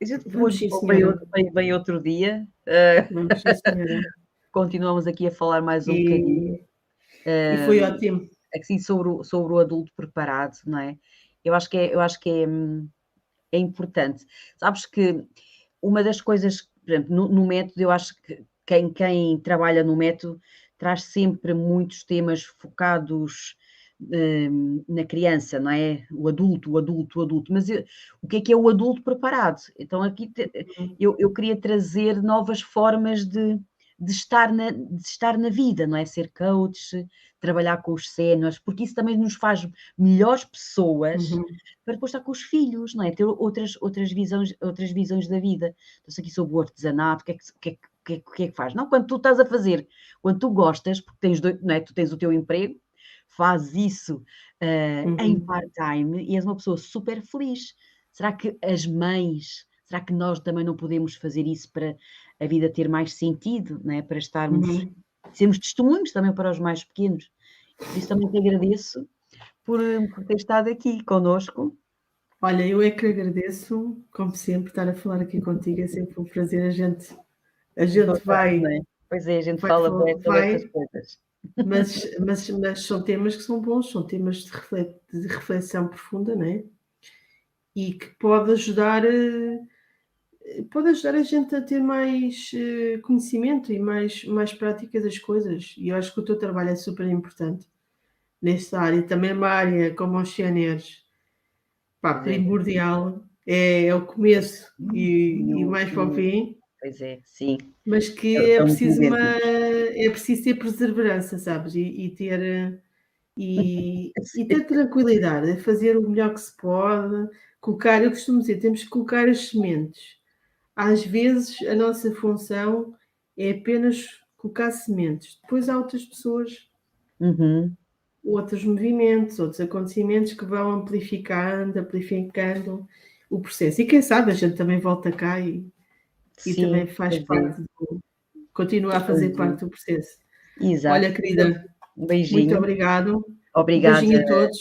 A gente depois Vamos sim, senhora. vem outro dia. Vamos sim, senhora. Continuamos aqui a falar mais um bocadinho. E foi ótimo. Assim, sobre o adulto preparado, não é? Eu acho que é importante. Sabes que uma das coisas, por exemplo, no método, eu acho que quem trabalha no método traz sempre muitos temas focados na criança, não é? O adulto. Mas o que é o adulto preparado? Então aqui eu queria trazer novas formas de estar na vida, não é? Ser coach, trabalhar com os séniores, porque isso também nos faz melhores pessoas para depois estar com os filhos, não é? Ter outras visões da vida. Então, aqui sobre o artesanato, o que é que faz? Não, quando tu estás a fazer, quando tu gostas, porque não é? Tu tens o teu emprego, fazes isso em part-time e és uma pessoa super feliz. Será que será que nós também não podemos fazer isso para a vida ter mais sentido, não é? Para sermos testemunhos também para os mais pequenos. Por isso também te agradeço por ter estado aqui connosco. Olha, eu é que agradeço, como sempre, estar a falar aqui contigo, é sempre um prazer. A gente vai, Pois é, a gente fala bem sobre essas coisas. mas são temas que são bons, são temas de reflexão profunda, não é? E que pode ajudar a gente a ter mais conhecimento e mais prática das coisas. E eu acho que o teu trabalho é super importante nesta área. Também é uma área como os séniores, primordial, é o começo e mais para o fim. Pois é, sim. Mas que é preciso ter perseverança, sabes? E ter tranquilidade, é fazer o melhor que se pode, eu costumo dizer, temos que colocar as sementes. Às vezes a nossa função é apenas colocar sementes. Depois há outras pessoas, outros movimentos, outros acontecimentos que vão amplificando o processo. E quem sabe a gente também volta cá e também faz parte, continua a fazer parte do processo. Exato. Olha, querida, um beijinho. Muito obrigado. Obrigada. Um beijinho a todos.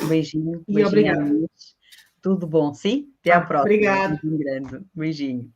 Um beijinho. E obrigado. Tudo bom, sim? Até à próxima. Obrigado. Um beijinho grande. Beijinho.